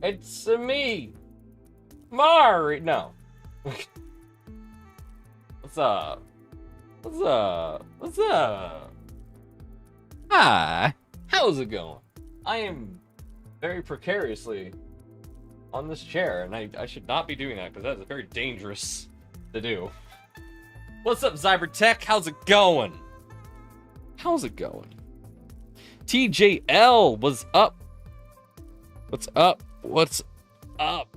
It's me, Mari. No. What's up? What's up? What's up? Hi. How's it going? I am very precariously on this chair, and I should not be doing that because that is very dangerous to do. What's up, Cybertech? How's it going? How's it going? TJL, what's up? What's up? What's up?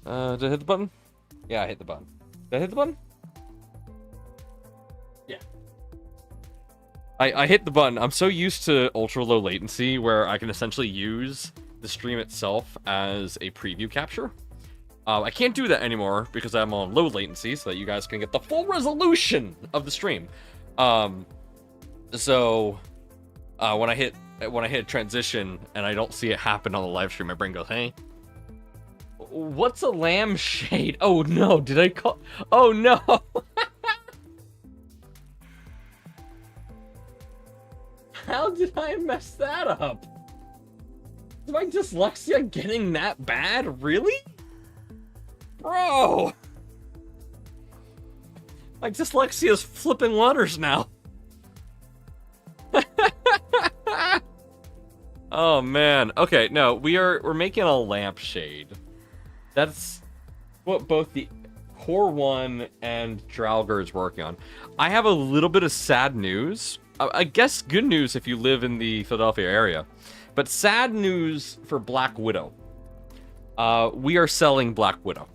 Did I hit the button? Yeah, I hit the button. Did I hit the button? Yeah. I hit the button. I'm so used to ultra low latency where I can essentially use the stream itself as a preview capture. I can't do that anymore because I'm on low latency so that you guys can get the full resolution of the stream. So when I hit transition and I don't see it happen on the live stream, my brain goes, "Hey, what's a lampshade?" Oh no, did I call? Oh no. How did I mess that up? Is my dyslexia getting that bad? Really? Bro! My dyslexia is flipping letters now. Oh man. Okay, no, we're making a lampshade. That's what both the Core 1 and Draugr is working on. I have a little bit of sad news. I guess good news if you live in the Philadelphia area. But sad news for Black Widow. We are selling Black Widow.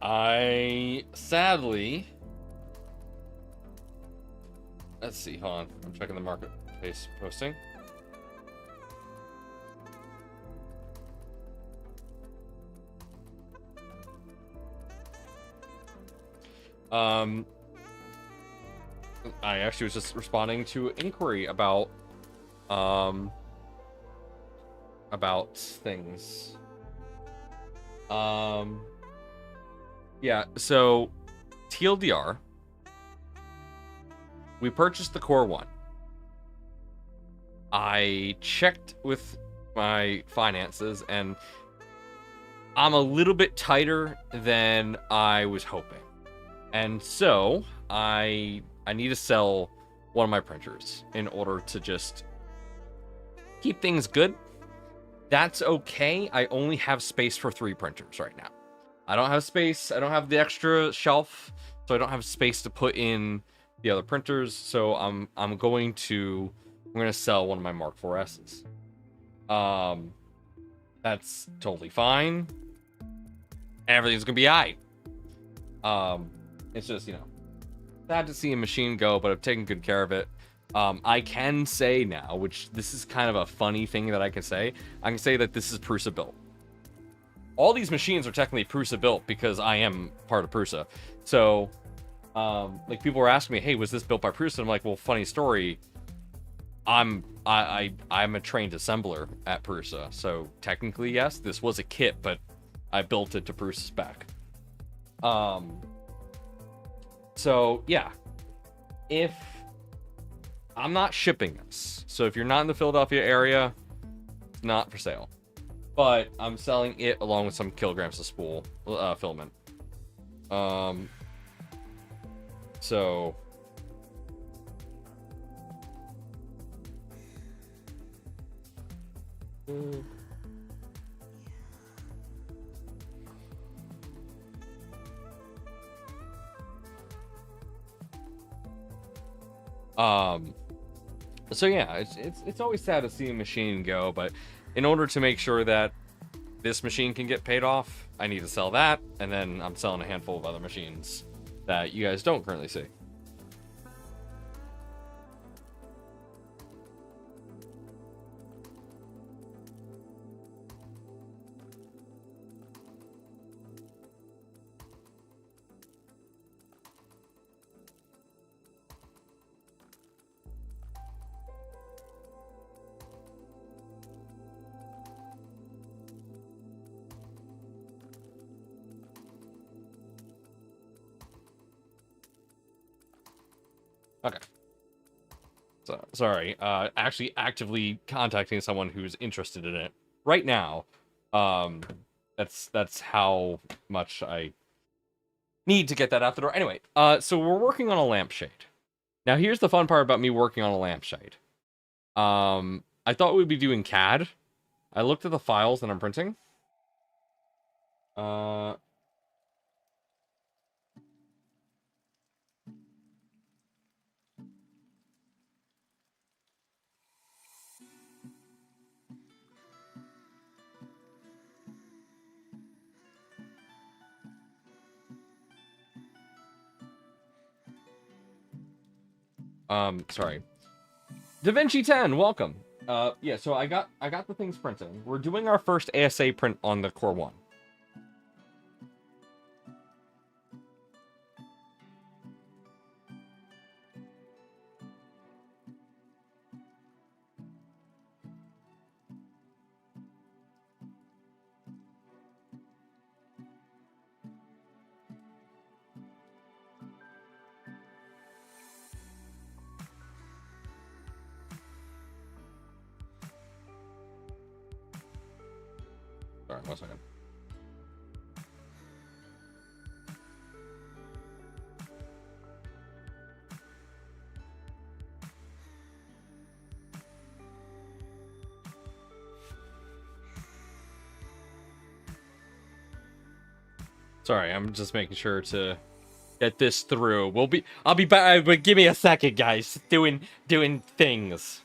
I sadly... Let's see, hold on. I'm checking the marketplace posting. I actually was just responding to an inquiry about things. Yeah, so TLDR, we purchased the Core 1. I checked with my finances and I'm a little bit tighter than I was hoping. And so I need to sell one of my printers in order to just keep things good. That's okay. I only have space for 3 printers right now. I don't have space. I don't have the extra shelf, so I don't have space to put in the other printers. So I'm going to sell one of my Mark 4S's. That's totally fine. Everything's gonna be alright. It's just, sad to see a machine go, but I've taken good care of it. I can say now, which this is kind of a funny thing that I can say. I can say that this is Prusa built. All these machines are technically Prusa built because I am part of Prusa. So, like people were asking me, "Hey, was this built by Prusa?" I'm like, "Well, funny story. I'm a trained assembler at Prusa, so technically yes, this was a kit, but I built it to Prusa spec." So yeah, if I'm not shipping this, so if you're not in the Philadelphia area, it's not for sale. But I'm selling it along with some kilograms of spool filament. So so yeah, it's always sad to see a machine go, but in order to make sure that this machine can get paid off, I need to sell that, and then I'm selling a handful of other machines that you guys don't currently see. Okay. So sorry, actually actively contacting someone who's interested in it right now. Um, that's how much I need to get that out the door. Anyway, so we're working on a lampshade. Now, here's the fun part about me working on a lampshade. I thought we'd be doing CAD. I looked at the files that I'm printing. Sorry. DaVinci 10, welcome. Yeah, so I got the things printing. We're doing our first ASA print on the Core 1. Sorry, 1 second. Sorry, I'm just making sure to get this through. I'll be back, but give me a second, guys. Doing things.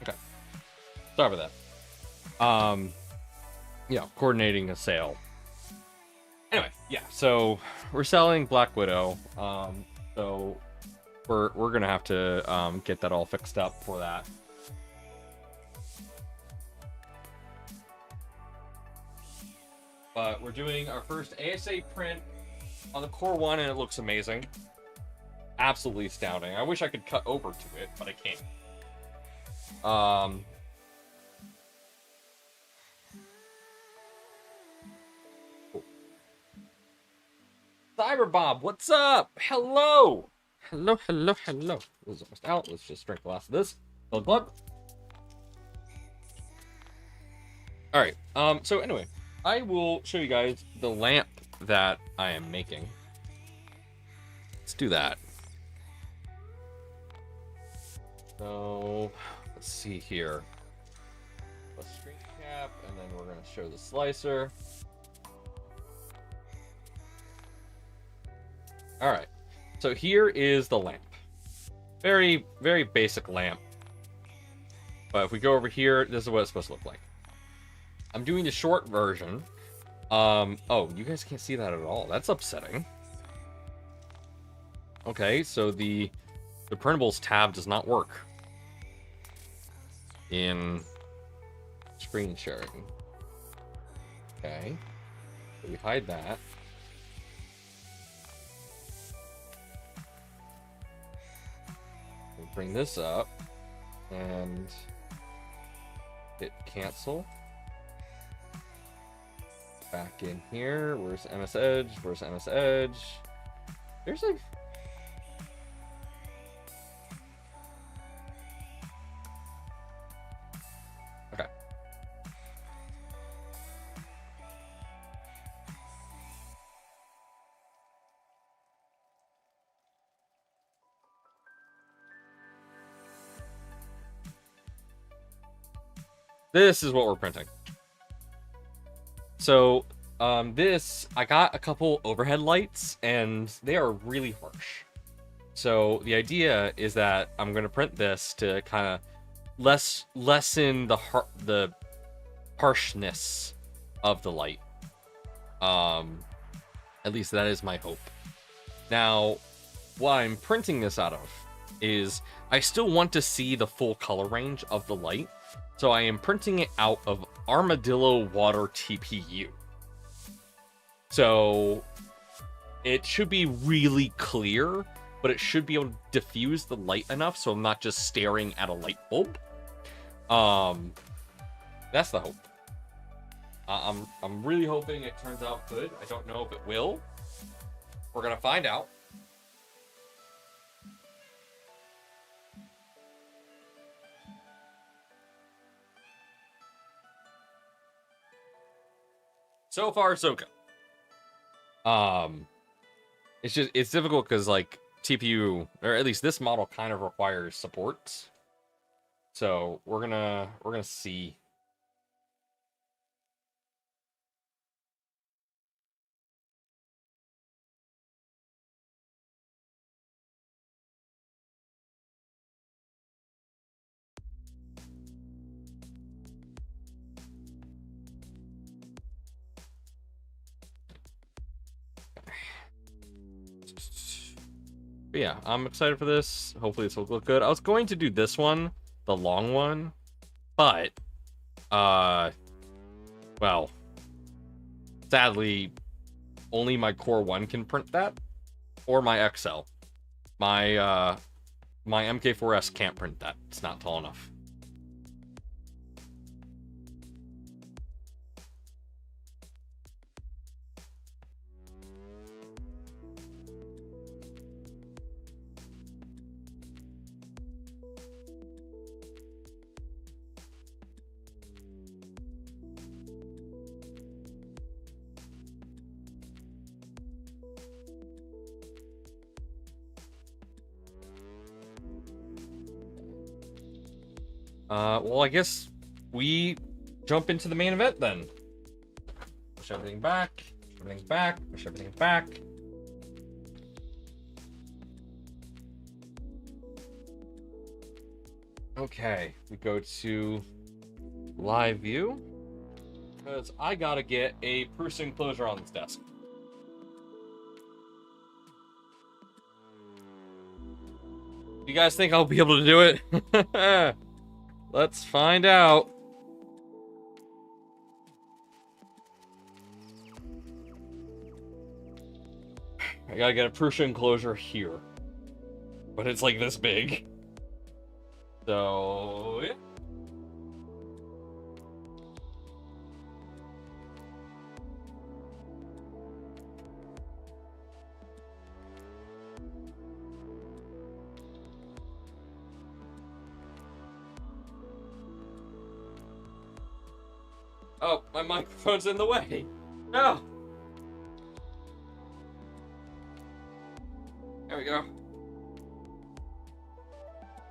Okay. Sorry about that. Yeah, coordinating a sale. Anyway, yeah, so we're selling Black Widow. So we're gonna have to get that all fixed up for that. But we're doing our first ASA print on the Core 1, and it looks amazing. Absolutely astounding. I wish I could cut over to it, but I can't. Cool. Cyber Bob, what's up? Hello. Hello. This is almost out. Let's just drink a glass of this. Glug glug. All right. So anyway, I will show you guys the lamp that I am making. Let's do that. So let's see here. A screen cap, and then we're going to show the slicer. All right. So here is the lamp. Very, very basic lamp. But if we go over here, this is what it's supposed to look like. I'm doing the short version. Oh, you guys can't see that at all. That's upsetting. Okay, so the printables tab does not work in screen sharing. Okay, so we hide that. We'll bring this up and hit cancel. Back in here, where's MS Edge? Where's MS Edge? There's a... Okay. This is what we're printing. So, I got a couple overhead lights, and they are really harsh. So the idea is that I'm going to print this to kind of lessen the harshness of the light. At least that is my hope. Now, what I'm printing this out of is I still want to see the full color range of the light. So I am printing it out of Armadillo Water TPU. So it should be really clear, but it should be able to diffuse the light enough so I'm not just staring at a light bulb. That's the hope. I'm really hoping it turns out good. I don't know if it will. We're gonna find out. So far, so good. It's difficult because like TPU, or at least this model, kind of requires supports. So we're gonna see. But yeah, I'm excited for this. Hopefully this will look good. I was going to do this one, the long one, but well, sadly, only my Core 1 can print that, or my XL. My MK4S can't print that. It's not tall enough. Well, I guess we jump into the main event then. Push everything back, push everything back, push everything back. Okay, we go to live view, because I gotta get a Prusa enclosure on this desk. You guys think I'll be able to do it? Let's find out. I gotta get a Prusa enclosure here. But it's like this big. So, yeah. Oh, my microphone's in the way. No. There we go.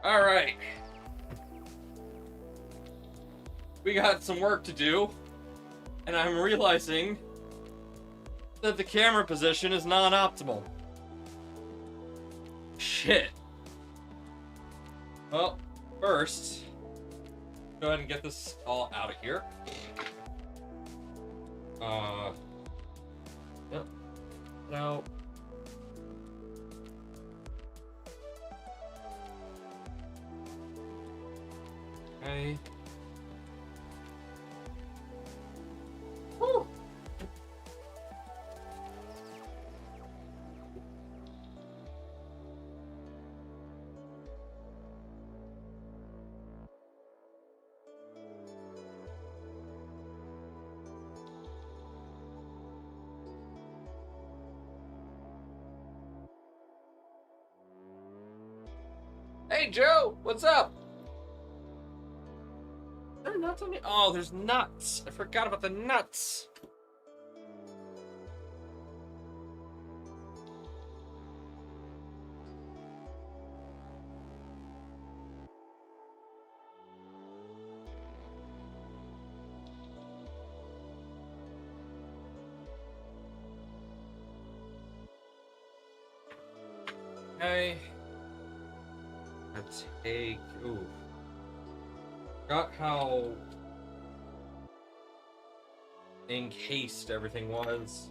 All right. We got some work to do, and I'm realizing that the camera position is non-optimal. Shit. Well, first, go ahead and get this all out of here. Yep. No. Okay. Woo. Hey, Joe, what's up? Are there nuts on it? Oh, there's nuts. I forgot about the nuts. Okay. Let's take. Ooh. Forgot how encased everything was.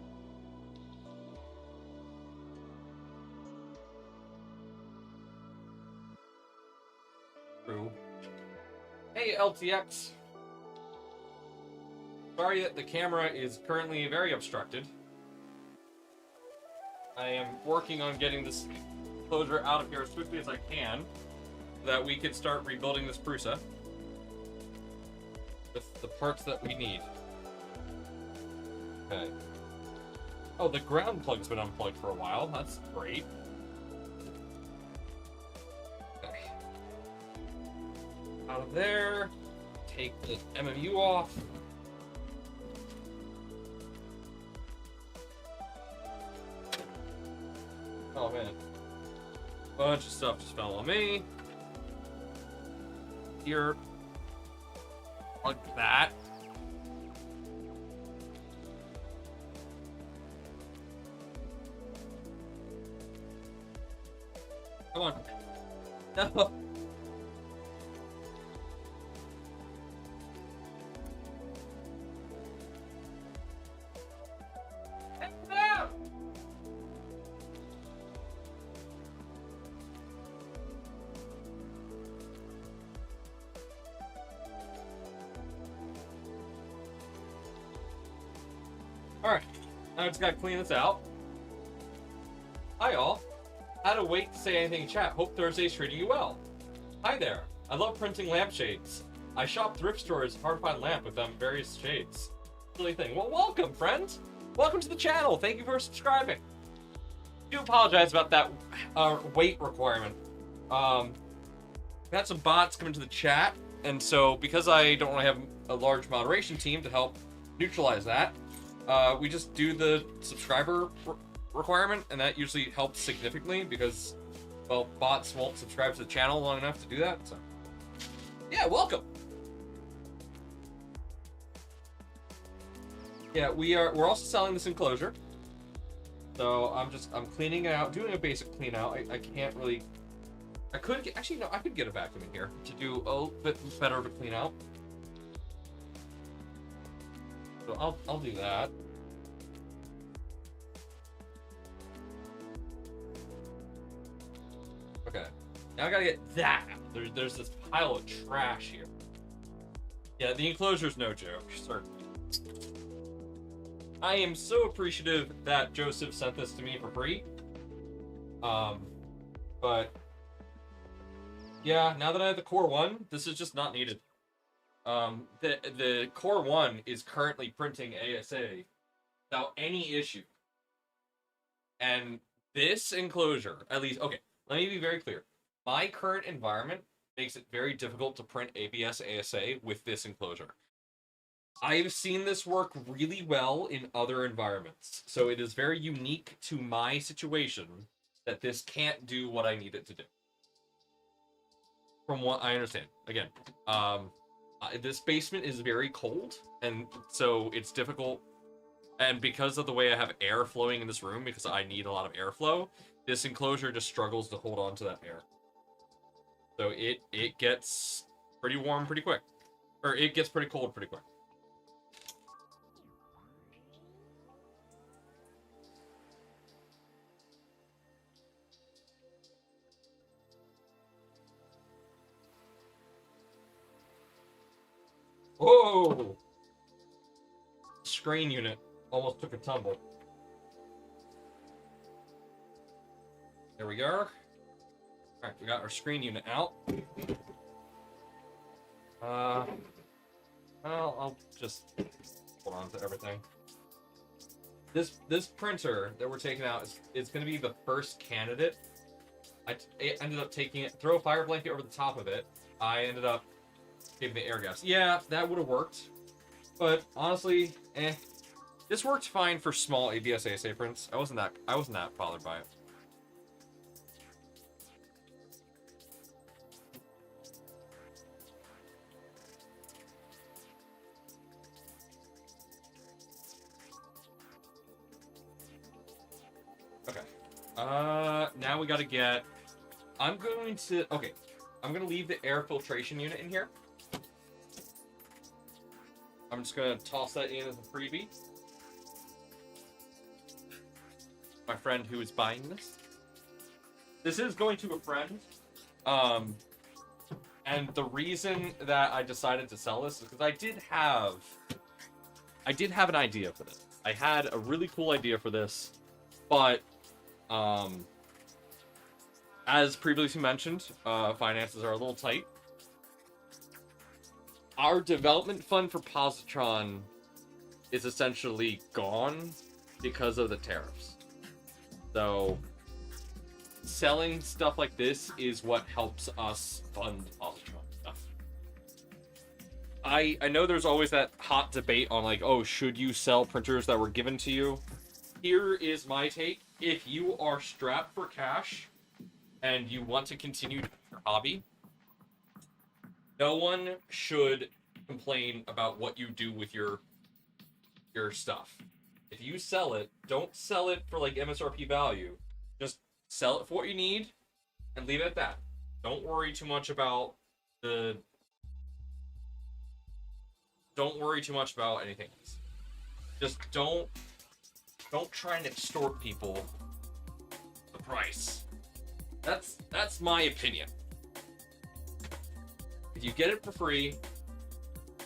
True. Hey, LTX. Sorry that the camera is currently very obstructed. I am working on getting this closure out of here as quickly as I can, so that we can start rebuilding this Prusa with the parts that we need. Okay. Oh, the ground plug's been unplugged for a while. That's great. Okay. Out of there. Take the MMU off. Oh man. Bunch of stuff just fell on me. Here. Plug that. Come on. No. Alright, now I just gotta clean this out. Hi all. How to wait to say anything in chat. Hope Thursday's treating you well. Hi there. I love printing lampshades. I shop thrift stores, hard to find lamp with them various shades. Silly thing. Well, welcome, friends. Welcome to the channel. Thank you for subscribing. I do apologize about that weight requirement. We had some bots come into the chat, and so because I don't really have a large moderation team to help neutralize that, we just do the subscriber requirement, and that usually helps significantly because, well, bots won't subscribe to the channel long enough to do that. So, yeah, welcome. Yeah, we're also selling this enclosure. So I'm cleaning it out, doing a basic clean out. I can't really. I could get, actually no, I could get a vacuum in here to do a bit better of a clean out. So I'll do that. Okay, now I gotta get that out. There's this pile of trash here. Yeah, the enclosure's no joke, certainly. I am so appreciative that Joseph sent this to me for free. But yeah, now that I have the Core 1, this is just not needed. The Core 1 is currently printing ASA without any issue. And this enclosure, at least, okay, let me be very clear. My current environment makes it very difficult to print ABS ASA with this enclosure. I've seen this work really well in other environments, so it is very unique to my situation that this can't do what I need it to do. From what I understand. Again, this basement is very cold, and so it's difficult. And because of the way I have air flowing in this room, because I need a lot of airflow, this enclosure just struggles to hold on to that air. So it gets pretty warm pretty quick. Or it gets pretty cold pretty quick. Whoa! Screen unit almost took a tumble. There we are. Alright, we got our screen unit out. I'll just hold on to everything. This printer that we're taking out is going to be the first candidate I ended up taking it, throw a fire blanket over the top of it. I ended up giving it air gas. Yeah, that would have worked. But honestly, this worked fine for small ABS ASA prints. I wasn't that bothered by it. Okay. Now we gotta get... I'm gonna leave the air filtration unit in here. I'm just gonna toss that in as a freebie. My friend who is buying this. This is going to a friend. And the reason that I decided to sell this is because I did have an idea for this. I had a really cool idea for this, but as previously mentioned, finances are a little tight. Our development fund for Positron is essentially gone because of the tariffs. So, selling stuff like this is what helps us fund Positron stuff. I know there's always that hot debate on like, oh, should you sell printers that were given to you? Here is my take. If you are strapped for cash and you want to continue your hobby, no one should complain about what you do with your stuff. If you sell it, don't sell it for like MSRP value. Just sell it for what you need and leave it at that. Don't worry too much about anything else. Just don't try and extort people the price. That's my opinion. If you get it for free,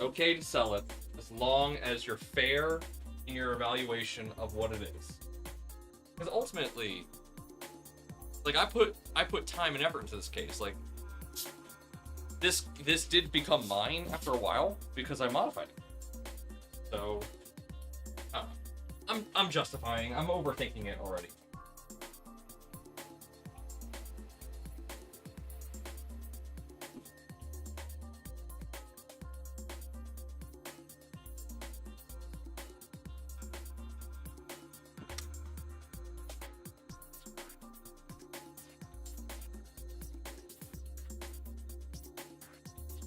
okay to sell it, as long as you're fair in your evaluation of what it is. Because ultimately, like I put time and effort into this case. Like this did become mine after a while because I modified it. So I'm justifying. I'm overthinking it already.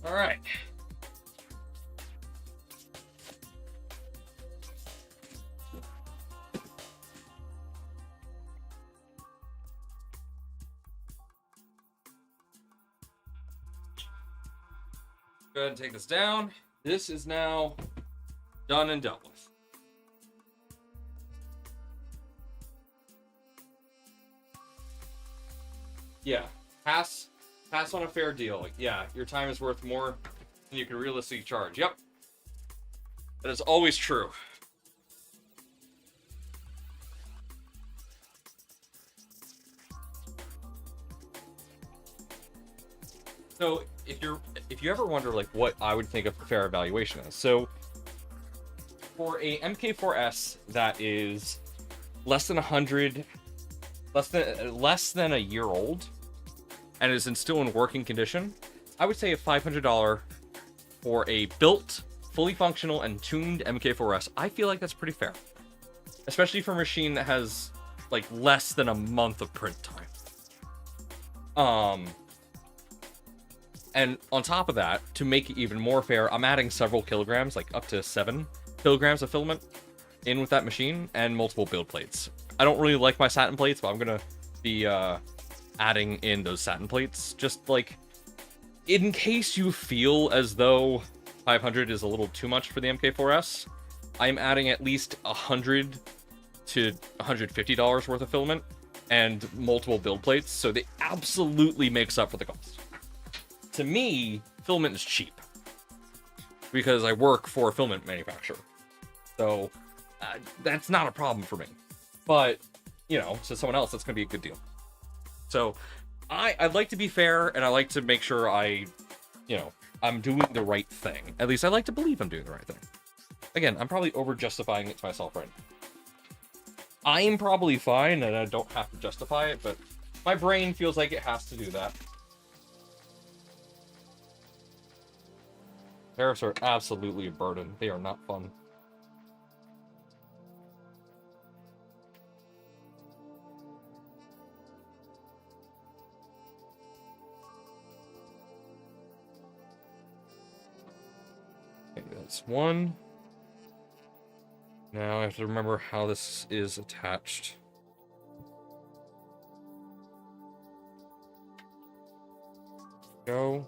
All right. Go ahead and take this down. This is now done and dealt with. Yeah, pass on a fair deal. Like, yeah, your time is worth more than you can realistically charge. Yep. That is always true. So if you ever wonder like what I would think of fair evaluation is, so for a MK4S that is less than a year old and is still in working condition, I would say a $500 for a built, fully functional, and tuned MK4S. I feel like that's pretty fair, especially for a machine that has like less than a month of print time. And on top of that, to make it even more fair, I'm adding several kilograms, like up to 7 kilograms of filament in with that machine and multiple build plates. I don't really like my satin plates, but I'm gonna be adding in those satin plates, just like in case you feel as though 500 is a little too much for the MK4S. I'm adding at least $100 to $150 worth of filament and multiple build plates, so they absolutely makes up for the cost. To me, filament is cheap because I work for a filament manufacturer, so that's not a problem for me. But you know, to someone else, that's gonna be a good deal. So I'd like to be fair, and I like to make sure I'm doing the right thing. At least I like to believe I'm doing the right thing. Again, I'm probably over justifying it to myself right now. I'm probably fine, and I don't have to justify it, but My brain feels like it has to do that. Tariffs are absolutely a burden. They are not fun. Okay, that's one. Now I have to remember how this is attached. Go.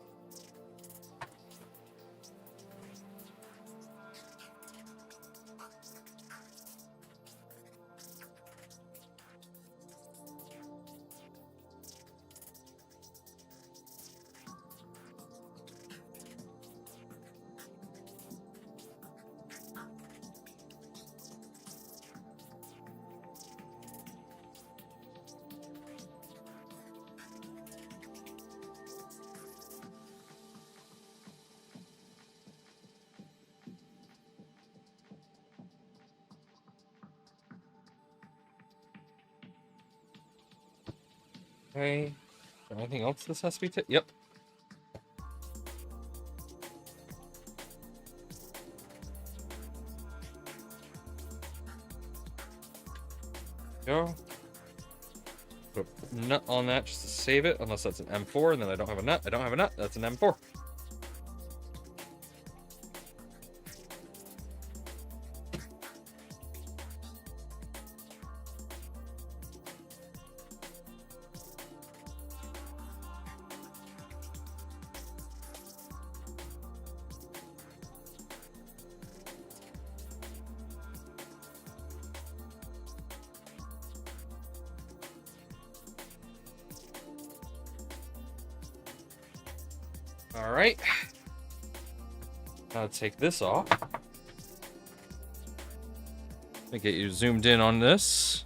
Okay. Anything else this has to be yep. Go. Put a nut on that just to save it, unless that's an M4, and then I don't have a nut. I don't have a nut. That's an M4. All right. Now take this off. Let me get you zoomed in on this.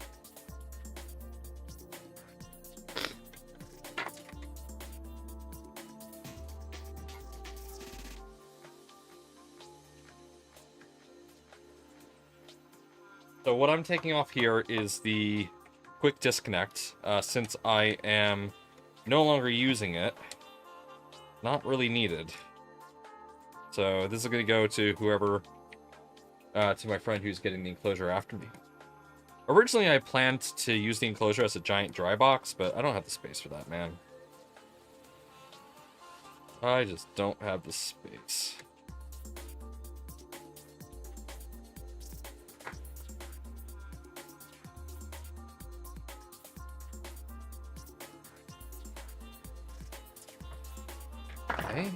So what I'm taking off here is the quick disconnect, since I am no longer using it. Not really needed. So this is going to go to whoever, to my friend who's getting the enclosure after me. Originally, I planned to use the enclosure as a giant dry box, but I don't have the space for that, man. I just don't have the space. Okay.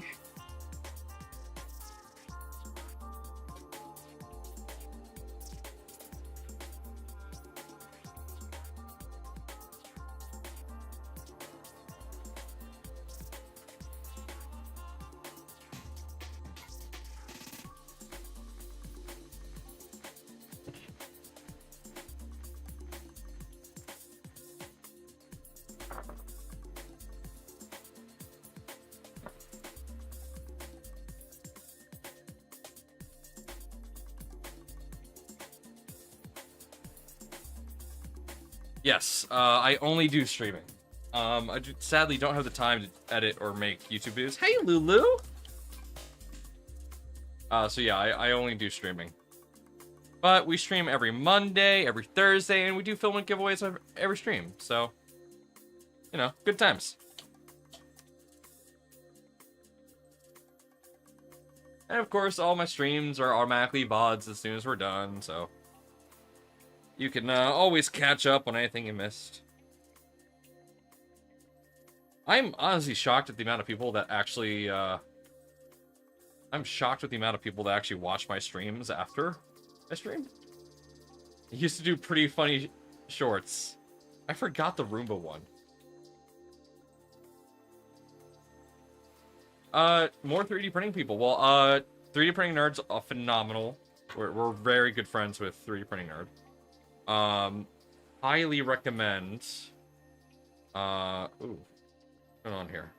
Yes, I only do streaming. Sadly don't have the time to edit or make YouTube videos. Hey, Lulu! So yeah, I only do streaming. But we stream every Monday, every Thursday, and we do Filament giveaways every stream. So, you know, good times. And of course, all my streams are automatically VODs as soon as we're done, so you can always catch up on anything you missed. I'm honestly shocked at the amount of people that actually, I'm shocked at the amount of people that actually watch my streams after I stream. I used to do pretty funny shorts. I forgot the Roomba one. More 3D printing people. Well, 3D printing nerds are phenomenal. We're very good friends with 3D printing nerd. Highly recommend. Ooh, what's going on here?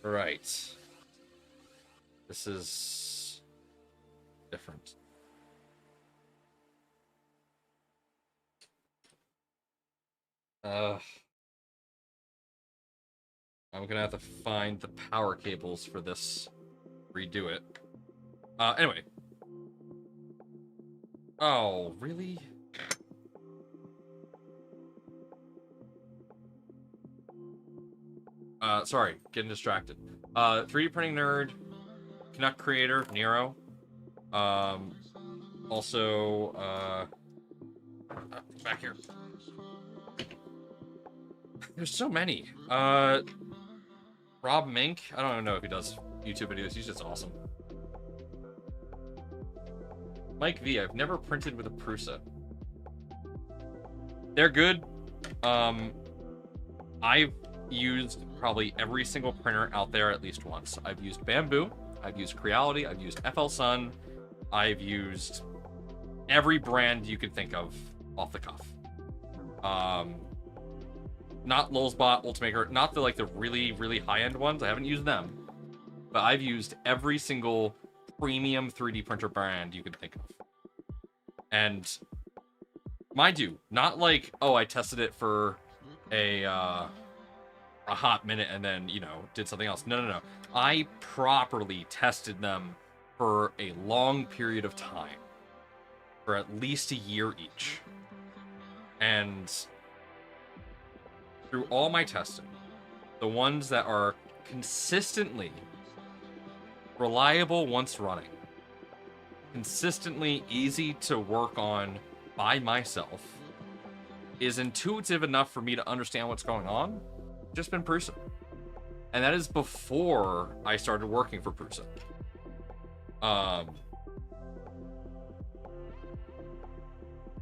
Right. This is different. Uh, I'm gonna have to find the power cables for this. Redo it. Anyway. Oh, really? Sorry, getting distracted. 3D printing nerd, Canuck creator, Nero. Also, back here. There's so many. Rob Mink. I don't even know if he does YouTube videos. He's just awesome. Mike V. I've never printed with a Prusa. They're good. I've used probably every single printer out there at least once. I've used Bamboo. I've used Creality. I've used FL Sun. I've used every brand you can think of off the cuff. Not Lulzbot, Ultimaker, not the like the really, really high-end ones. I haven't used them. But I've used every single premium 3D printer brand you can think of. And mind you, not like, oh, I tested it for a hot minute and then, you know, did something else. No. I properly tested them for a long period of time. For at least a year each. And through all my testing, the ones that are consistently reliable once running, consistently easy to work on by myself, is intuitive enough for me to understand what's going on, just been Prusa. And that is before I started working for Prusa.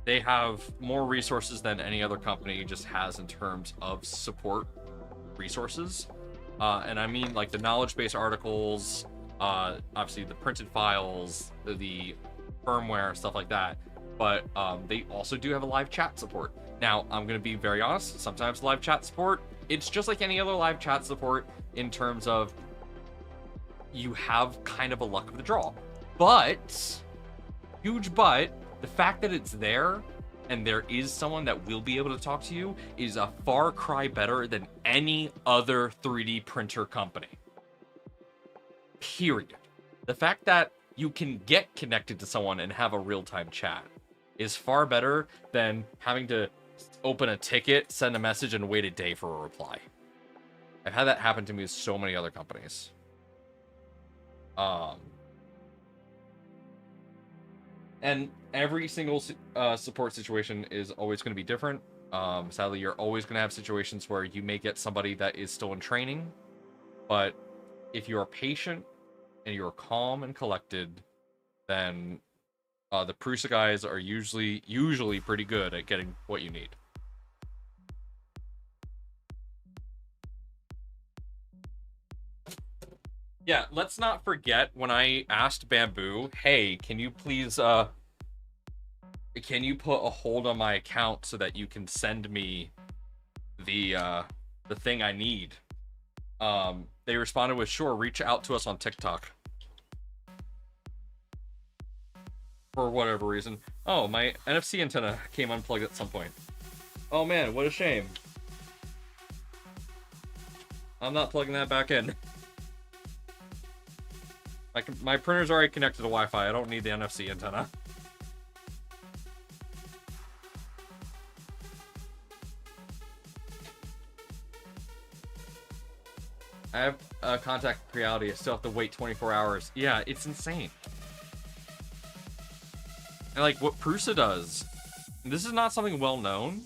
They have more resources than any other company just has in terms of support resources. And I mean like the knowledge base articles, obviously the printed files, the firmware, stuff like that. But they also do have a live chat support. Now, I'm going to be very honest, sometimes live chat support, it's just like any other live chat support in terms of you have kind of a luck of the draw. But, huge but, the fact that it's there and there is someone that will be able to talk to you is a far cry better than any other 3D printer company. Period. The fact that you can get connected to someone and have a real-time chat is far better than having to open a ticket, send a message, and wait a day for a reply. I've had that happen to me with so many other companies. And every single support situation is always going to be different. Sadly, you're always going to have situations where you may get somebody that is still in training. But if you're patient and you're calm and collected, then the Prusa guys are usually pretty good at getting what you need. Yeah, let's not forget when I asked Bamboo, hey, can you please, can you put a hold on my account so that you can send me the thing I need? They responded with, sure, reach out to us on TikTok. For whatever reason. Oh, my NFC antenna came unplugged at some point. Oh man, what a shame. I'm not plugging that back in. My printer's already connected to Wi-Fi. I don't need the NFC antenna. I have contact Creality. I still have to wait 24 hours. Yeah, it's insane. And like what Prusa does, this is not something well known.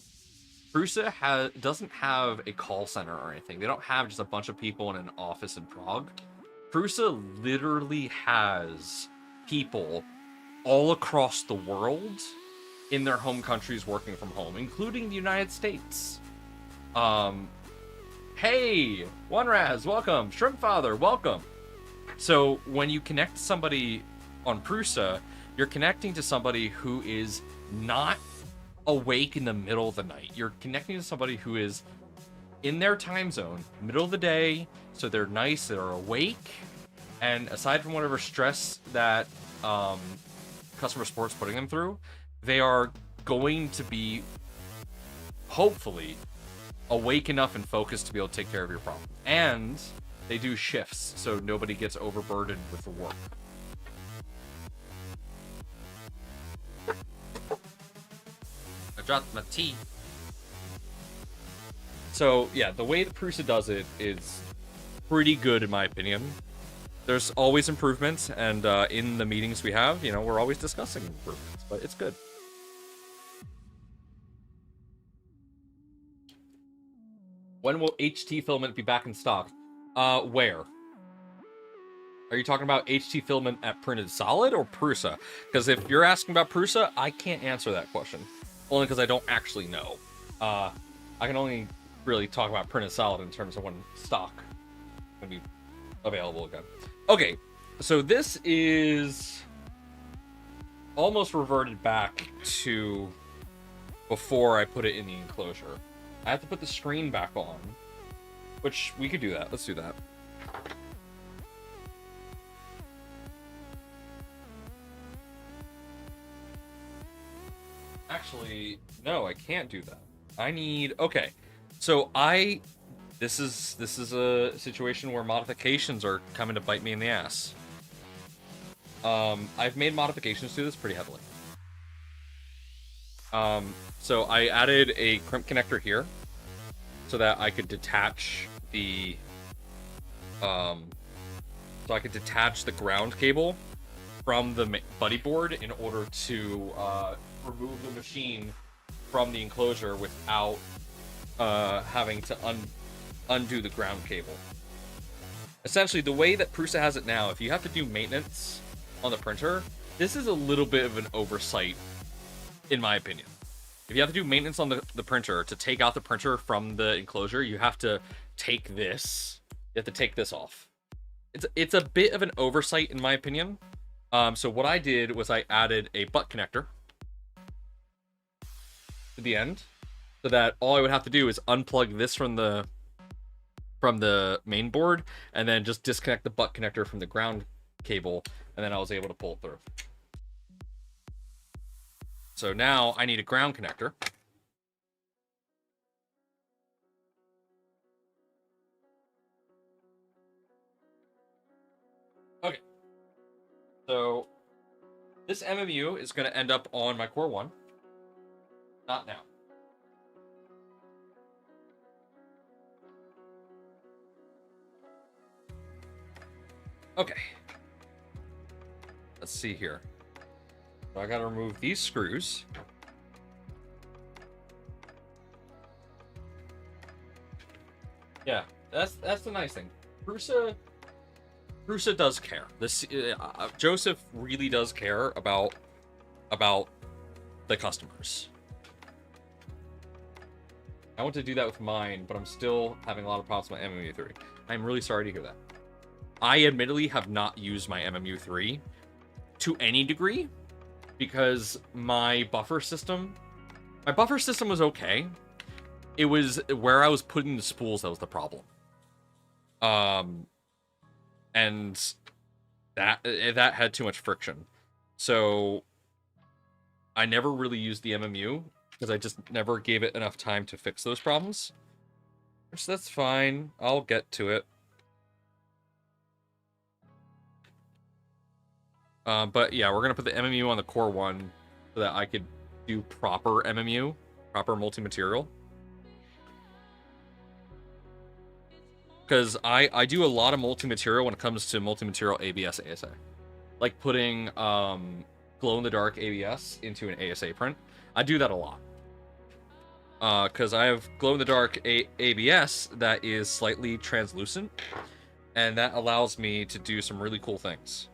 Prusa doesn't have a call center or anything. They don't have just a bunch of people in an office in Prague. Prusa literally has people all across the world in their home countries working from home, including the United States. Hey, OneRaz, welcome. Shrimpfather, welcome. So when you connect to somebody on Prusa, you're connecting to somebody who is not awake in the middle of the night. You're connecting to somebody who is in their time zone, middle of the day, so they're nice, they're awake, and aside from whatever stress that customer support's putting them through, they are going to be, hopefully, awake enough and focused to be able to take care of your problem. And they do shifts, so nobody gets overburdened with the work. I dropped my tea. So, yeah, the way that Prusa does it is pretty good, in my opinion. There's always improvements, and in the meetings we have, you know, we're always discussing improvements, but it's good. When will HT Filament be back in stock? Where? Are you talking about HT Filament at Printed Solid or Prusa? Because if you're asking about Prusa, I can't answer that question. Only because I don't actually know. I can only really talk about Printed Solid in terms of when stock will be available again. Okay, so this is almost reverted back to before I put it in the enclosure. I have to put the screen back on, which we could do that. Let's do that. Actually, no, I can't do that. I need... Okay, so this is a situation where modifications are coming to bite me in the ass. I've made modifications to this pretty heavily. So I added a crimp connector here so that I could detach the ground cable from the buddy board in order to remove the machine from the enclosure without having to undo the ground cable. Essentially, the way that Prusa has it now, if you have to do maintenance on the printer, this is a little bit of an oversight, in my opinion. If you have to do maintenance on the printer, to take out the printer from the enclosure, you have to take this. You have to take this off. It's a bit of an oversight, in my opinion. So what I did was I added a butt connector to the end, so that all I would have to do is unplug this from the main board, and then just disconnect the butt connector from the ground cable, and then I was able to pull it through. So now I need a ground connector. Okay. So this MMU is going to end up on my Core 1. Not now. Okay. Let's see here. So I gotta remove these screws. Yeah, that's the nice thing. Prusa does care. This Joseph really does care about the customers. I want to do that with mine, but I'm still having a lot of problems with my MMU3. I'm really sorry to hear that. I admittedly have not used my MMU3 to any degree because my buffer system was okay. It was where I was putting the spools that was the problem. And that had too much friction. So I never really used the MMU because I just never gave it enough time to fix those problems. Which, that's fine. I'll get to it. But yeah, we're going to put the MMU on the Core 1 so that I could do proper MMU, proper multi-material. Because I do a lot of multi-material when it comes to multi-material ABS ASA. Like putting glow-in-the-dark ABS into an ASA print. I do that a lot. Because I have glow-in-the-dark ABS that is slightly translucent. And that allows me to do some really cool things.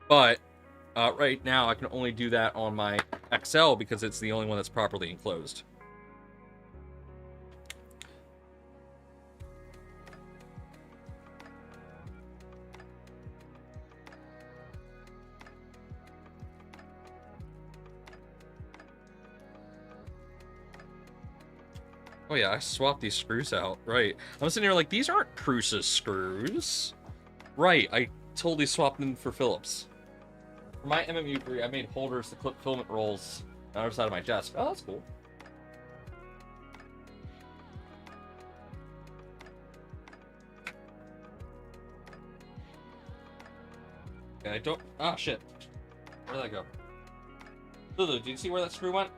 But right now, I can only do that on my XL because it's the only one that's properly enclosed. Oh yeah, I swapped these screws out. Right. I'm sitting here like, these aren't Prusa screws. Right, I totally swapped them for Phillips. For my MMU3, I made holders to clip filament rolls On the other side of my desk. Oh, that's cool. Okay, I don't... Ah, shit. Where did that go? Lulu, do you see where that screw went?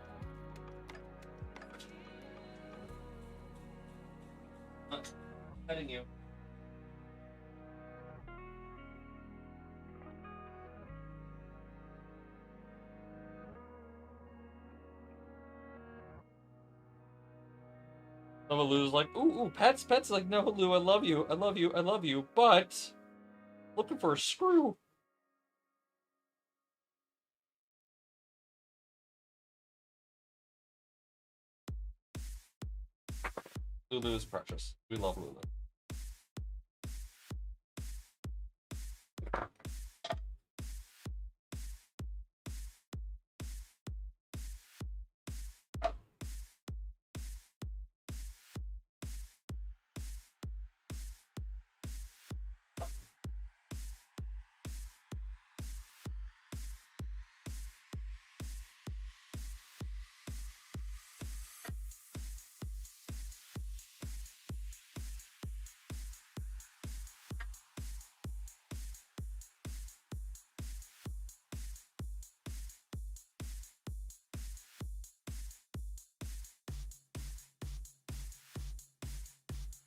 Heading you. Some of Lulu's like, ooh, pets. Like, no, Lou, I love you, but looking for a screw. Lulu is precious. We love Lulu.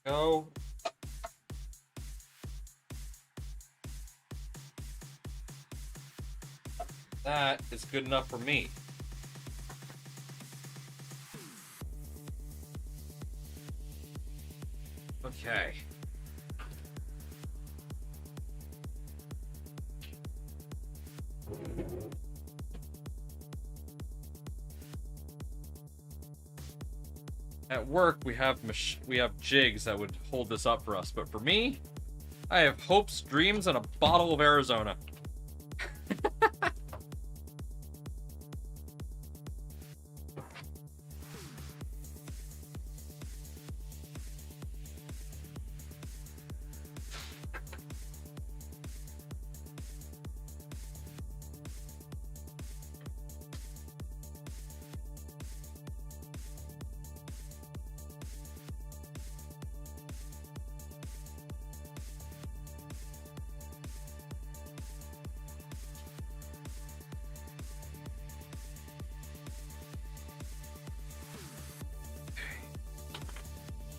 Go. That is good enough for me. Okay. At work, we have jigs that would hold this up for us, but for me, I have hopes, dreams, and a bottle of Arizona.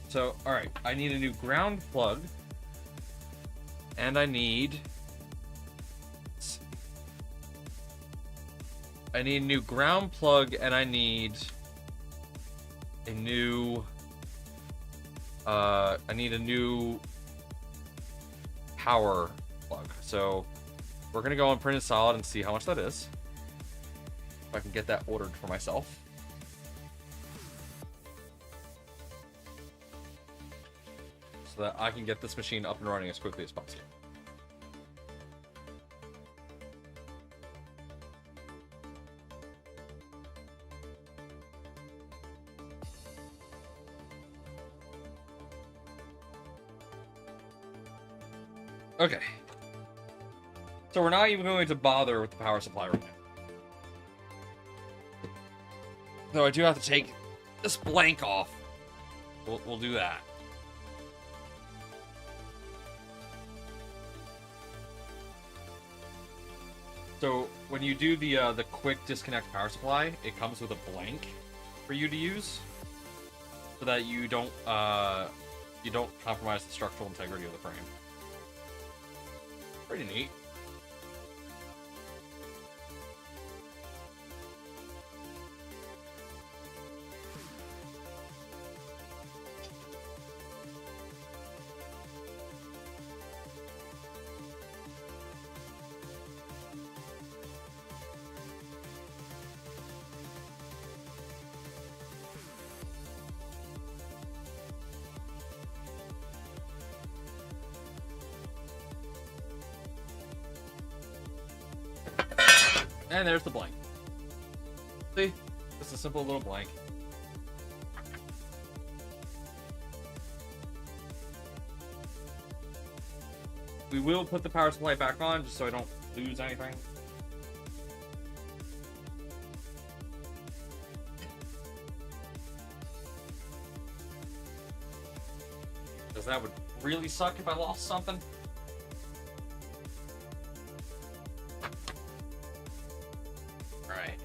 So, alright, I need a new ground plug. And I need a new ground plug, and I need a new power plug. So we're gonna go on Printed Solid and see how much that is. If I can get that ordered for myself. So that I can get this machine up and running as quickly as possible. Okay. So we're not even going to bother with the power supply right now. Though I do have to take this blank off. We'll do that. So when you do the quick disconnect power supply, it comes with a blank for you to use, so that you don't compromise the structural integrity of the frame. Pretty neat. And there's the blank. See? Just a simple little blank. We will put the power supply back on just so I don't lose anything. really suck if I lost something. Right.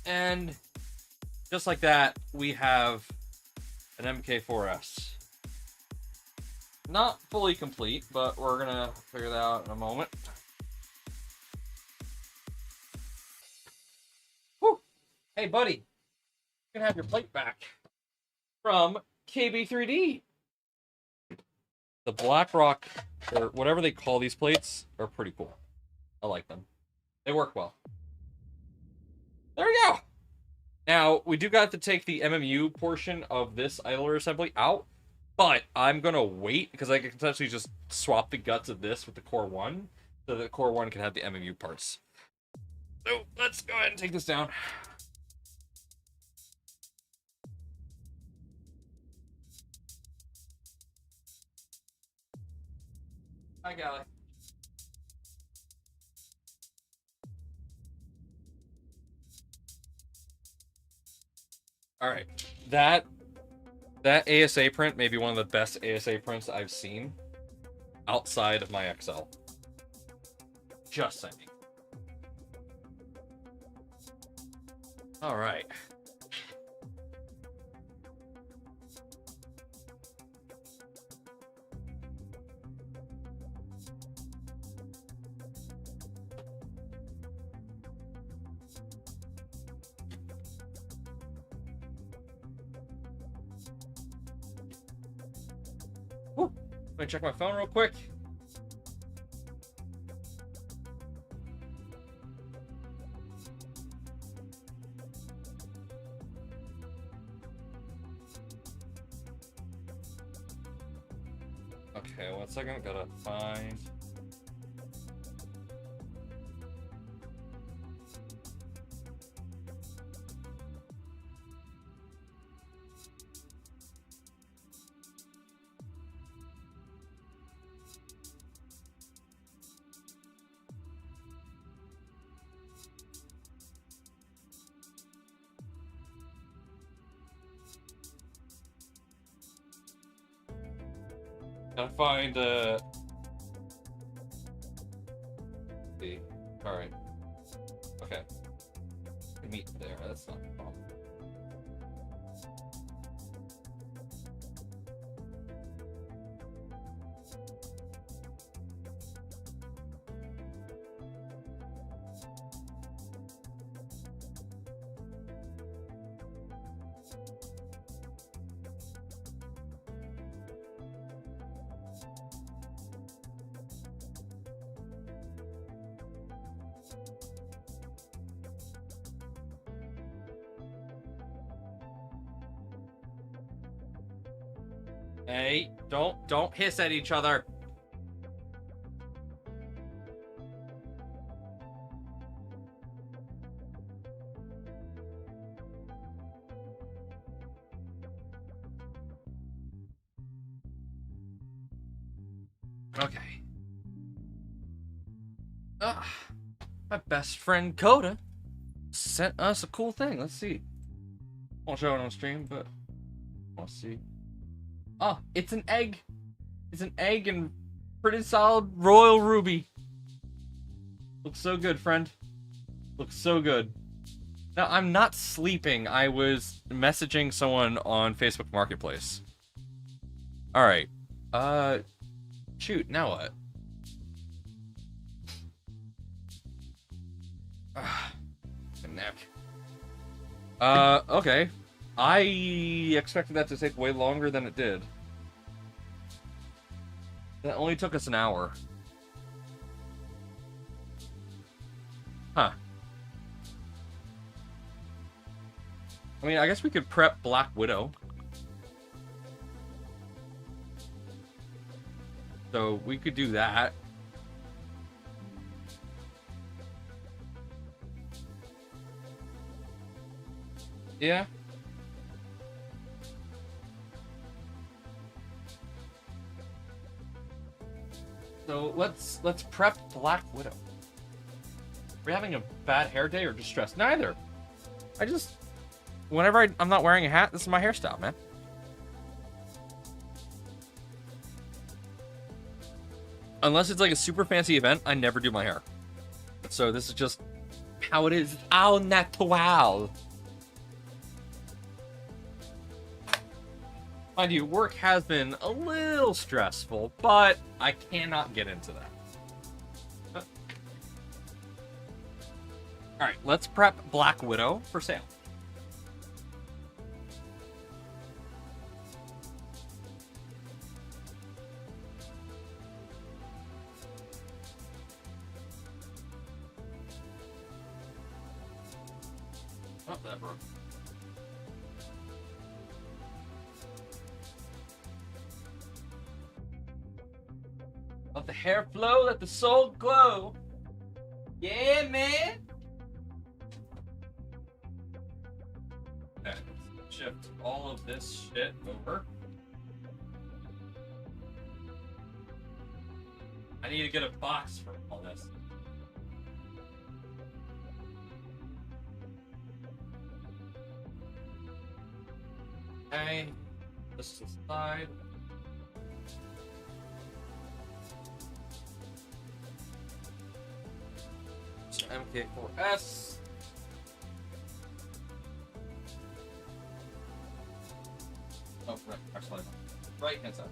And just like that, we have an MK4S. Not fully complete, but we're gonna figure that out in a moment. Whew. Hey, buddy, you can have your plate back from KB3D. The BlackRock, or whatever they call these plates, are pretty cool. I like them. They work well. There we go. Now, we do got to take the MMU portion of this idler assembly out, but I'm going to wait because I can potentially just swap the guts of this with the Core 1 so that the Core 1 can have the MMU parts. So, let's go ahead and take this down. Hi, Gally. All right, that ASA print may be one of the best ASA prints I've seen outside of my XL. Just saying. All right. Whew. Let me check my phone real quick. Okay, 1 second, gotta find. Gotta find, see. Alright. Okay. Meet there, that's not a problem. Hey, don't hiss at each other. Okay. My best friend Coda sent us a cool thing. Let's see. Won't show it on stream, but we'll see. Oh, it's an egg. It's an egg and pretty solid royal ruby. Looks so good, friend. Looks so good. No, I'm not sleeping. I was messaging someone on Facebook Marketplace. All right. Shoot. Now what? My neck. Okay. I expected that to take way longer than it did. That only took us an hour. Huh. I mean, I guess we could prep Black Widow. So we could do that. Yeah. So let's prep Black Widow. Are we having a bad hair day or just stressed? Neither. Whenever I'm not wearing a hat, this is my hairstyle, man. Unless it's like a super fancy event, I never do my hair. So this is just how it is. Au natural. Mind you, work has been a little stressful, but I cannot get into that. Alright, let's prep Black Widow for sale. Oh, that broke. Let the hair flow, let the soul glow. Yeah, man. Okay, let's shift all of this shit over. I need to get a box for all this. Okay, this aside. MK4S. Oh, right, actually, right hand side.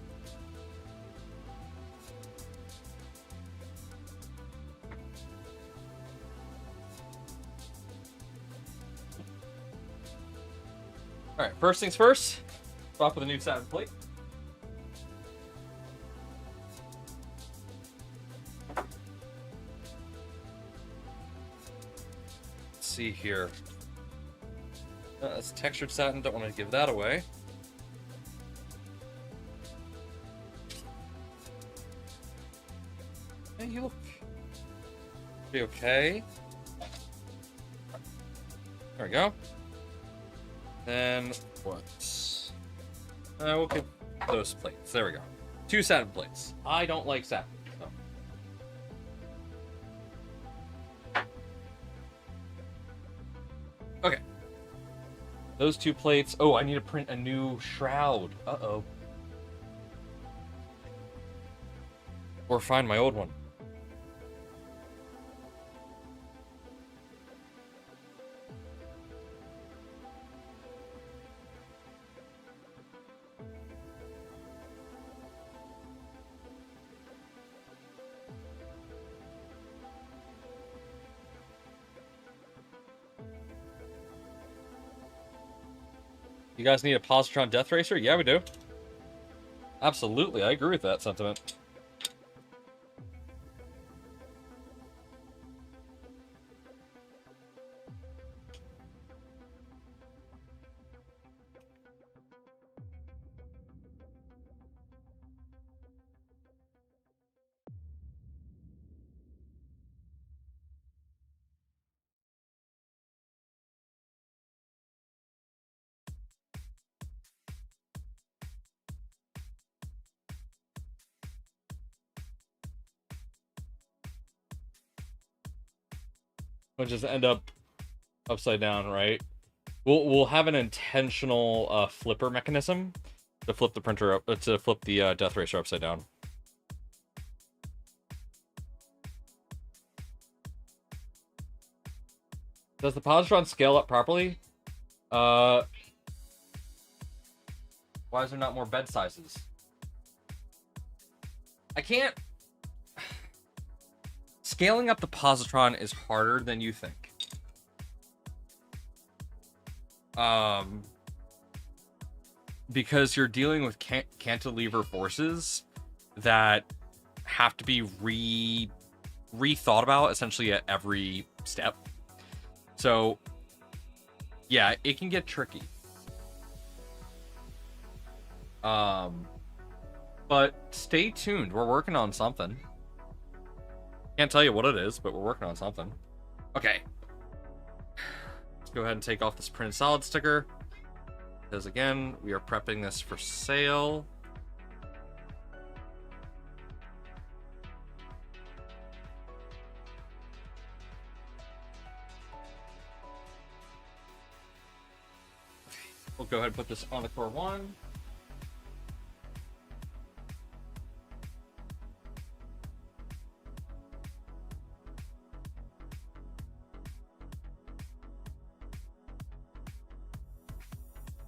All right, first things first. Swap with a new satin plate. See here. That's textured satin, don't want to give that away. Hey, you look pretty okay. There we go. Then what? We'll get those plates. There we go. 2 satin plates. I don't like satin. So. Okay. Those 2 plates. Oh, I need to print a new shroud. Uh-oh. Or find my old one. You guys need a positron death racer? Yeah, we do. Absolutely, I agree with that sentiment. We'll just end up upside down, right? We'll have an intentional flipper mechanism to flip the printer up, to flip the death racer upside down. Does the positron scale up properly? Why is there not more bed sizes? I can't... Scaling up the positron is harder than you think. Because you're dealing with cantilever forces that have to be rethought about essentially at every step. So, yeah, it can get tricky. But stay tuned. We're working on something. Can't tell you what it is, but we're working on something. Okay. Let's go ahead and take off this printed solid sticker. Because again, we are prepping this for sale. We'll go ahead and put this on the core 1.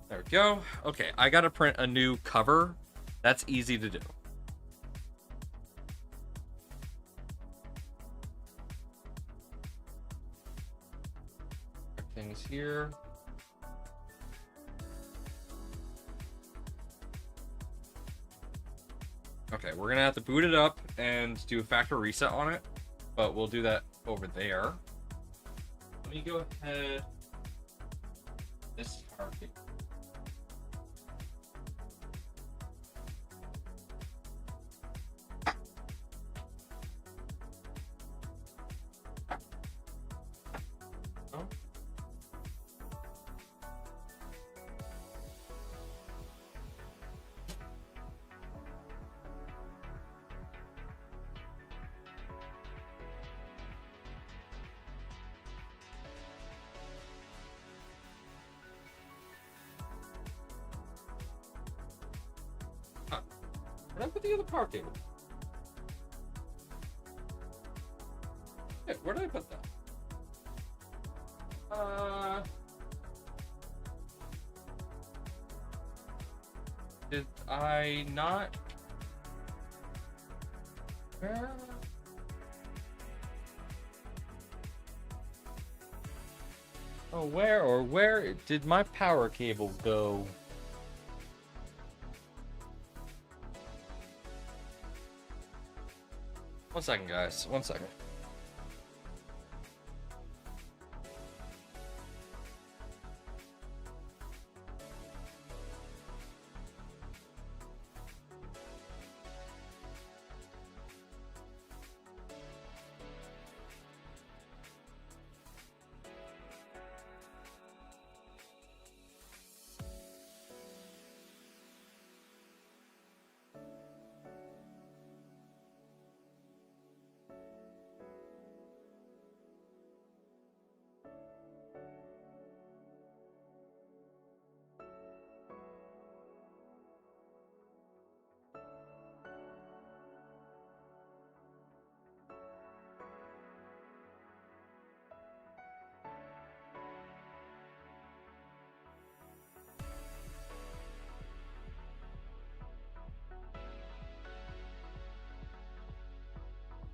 There we go. Okay, I gotta print a new cover. That's easy to do. Everything's here. Okay, we're gonna have to boot it up and do a factory reset on it, but we'll do that over there. Let me go ahead. This power cable. Where did I put the other power cable? Hey, where did I put that? Did I not? Where? Oh, where did my power cable go? One second, guys. One second.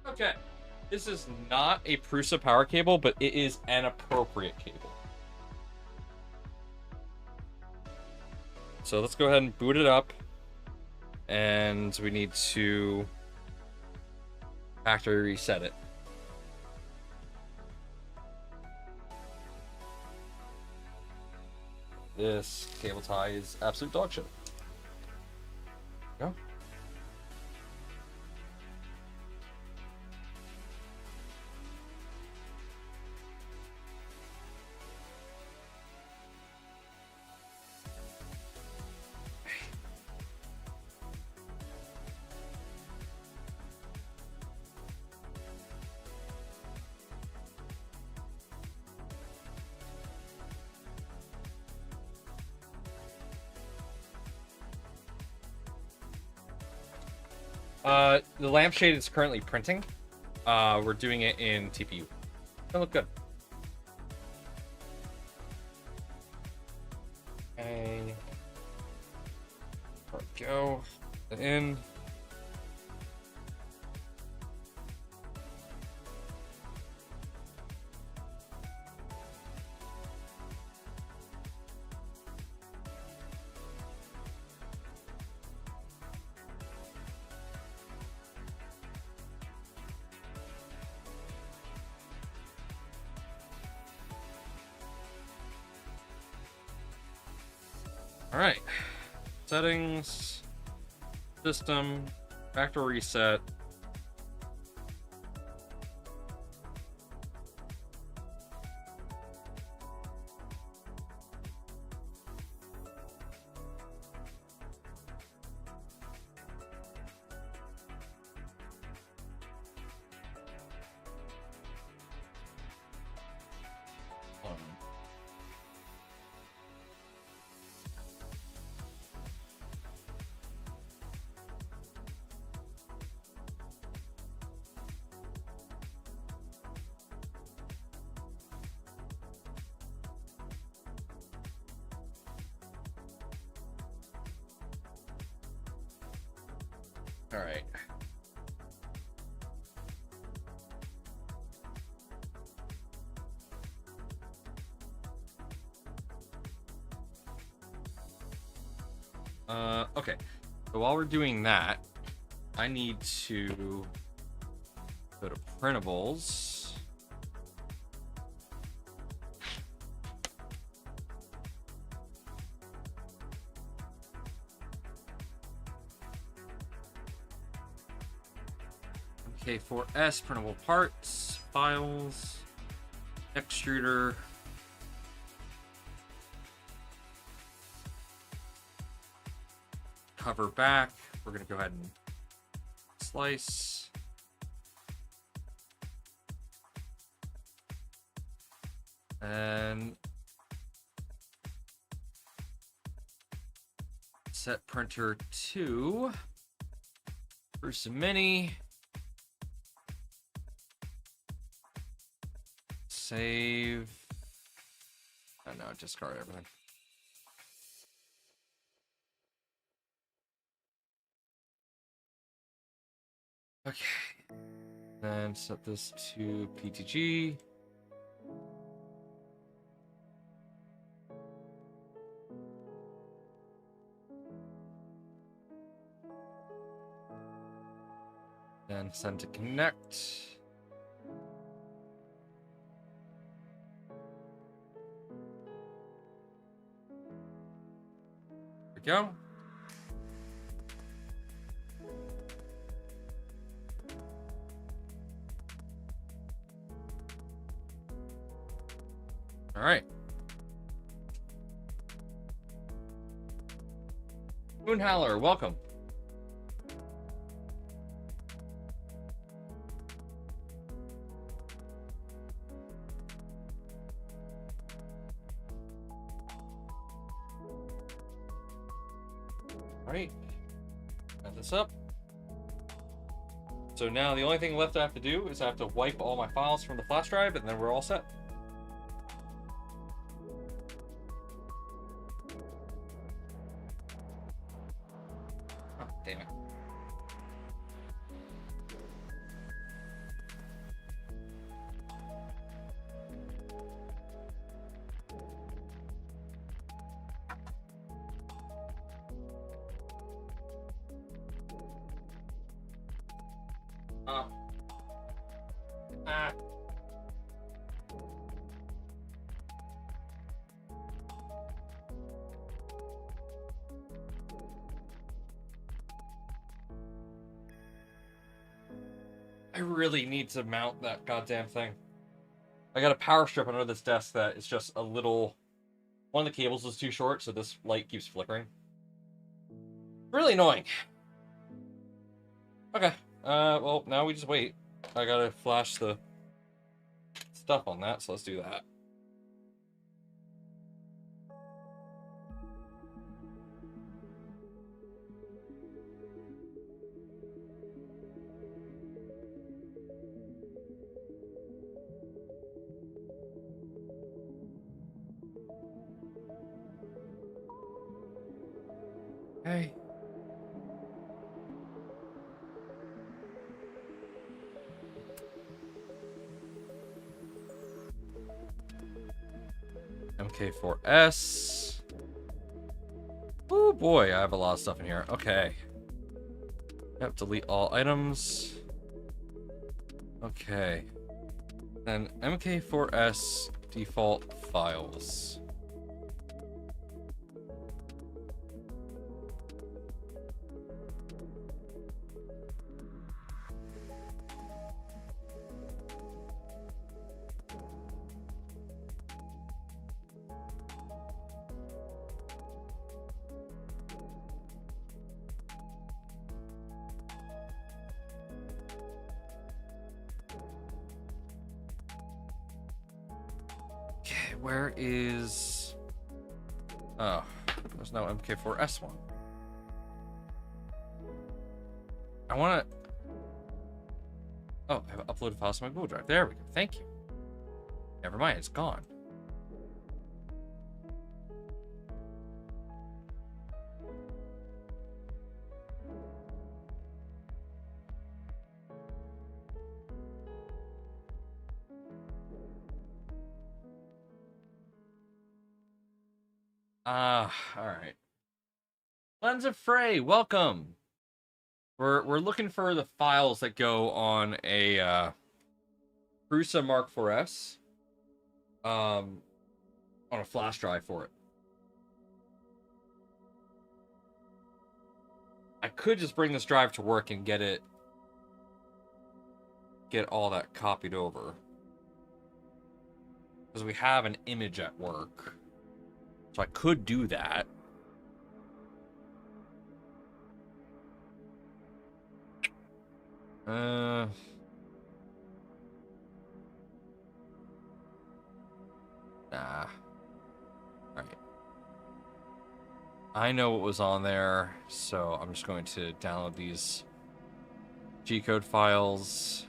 Okay, this is not a Prusa power cable, but it is an appropriate cable. So let's go ahead and boot it up. And we need to factory reset it. This cable tie is absolute dog shit. Go. The lampshade is currently printing. We're doing it in TPU. It'll look good. Go in. All right, settings, system, factory reset. All right. Okay. So while we're doing that, I need to go to printables. MK4S, printable parts, files, extruder. Cover back. We're going to go ahead and slice. And set printer to Bruce Mini. Save. Oh no, discard everything. Okay. Then set this to PTG. Then send to connect. There we go. All right. Moonhowler, welcome. All right. Add this up. So now the only thing left I have to do is I have to wipe all my files from the flash drive, and then we're all set. Oh, damn it. Ah. I really need to mount that goddamn thing. I got a power strip under this desk that is just a little... One of the cables is too short, so this light keeps flickering. Really annoying. Okay. Well, now we just wait. I gotta flash the stuff on that, so let's do that. Okay. MK4S. Oh boy, I have a lot of stuff in here. Okay. Yep, delete all items. Okay. Then MK4S default files. Okay, where is... Oh, there's no MK4S one. I want to... Oh, I have uploaded files to my Google Drive. There we go. Thank you. Never mind, it's gone. Alright. Lens of Frey, welcome! We're looking for the files that go on a Prusa Mark 4S. On a flash drive for it. I could just bring this drive to work and get all that copied over. Because we have an image at work. So I could do that. Nah. Alright. I know what was on there, so I'm just going to download these G-code files.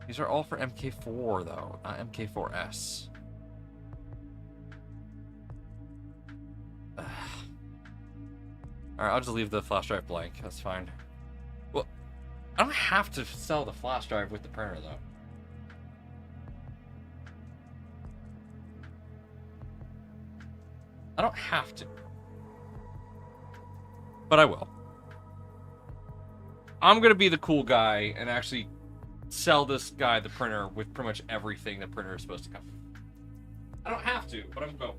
These are all for MK4, though, not MK4S. Alright, I'll just leave the flash drive blank. That's fine. Well, I don't have to sell the flash drive with the printer, though. I don't have to. But I will. I'm gonna be the cool guy and actually sell this guy the printer with pretty much everything the printer is supposed to come with. I don't have to, but I'm going.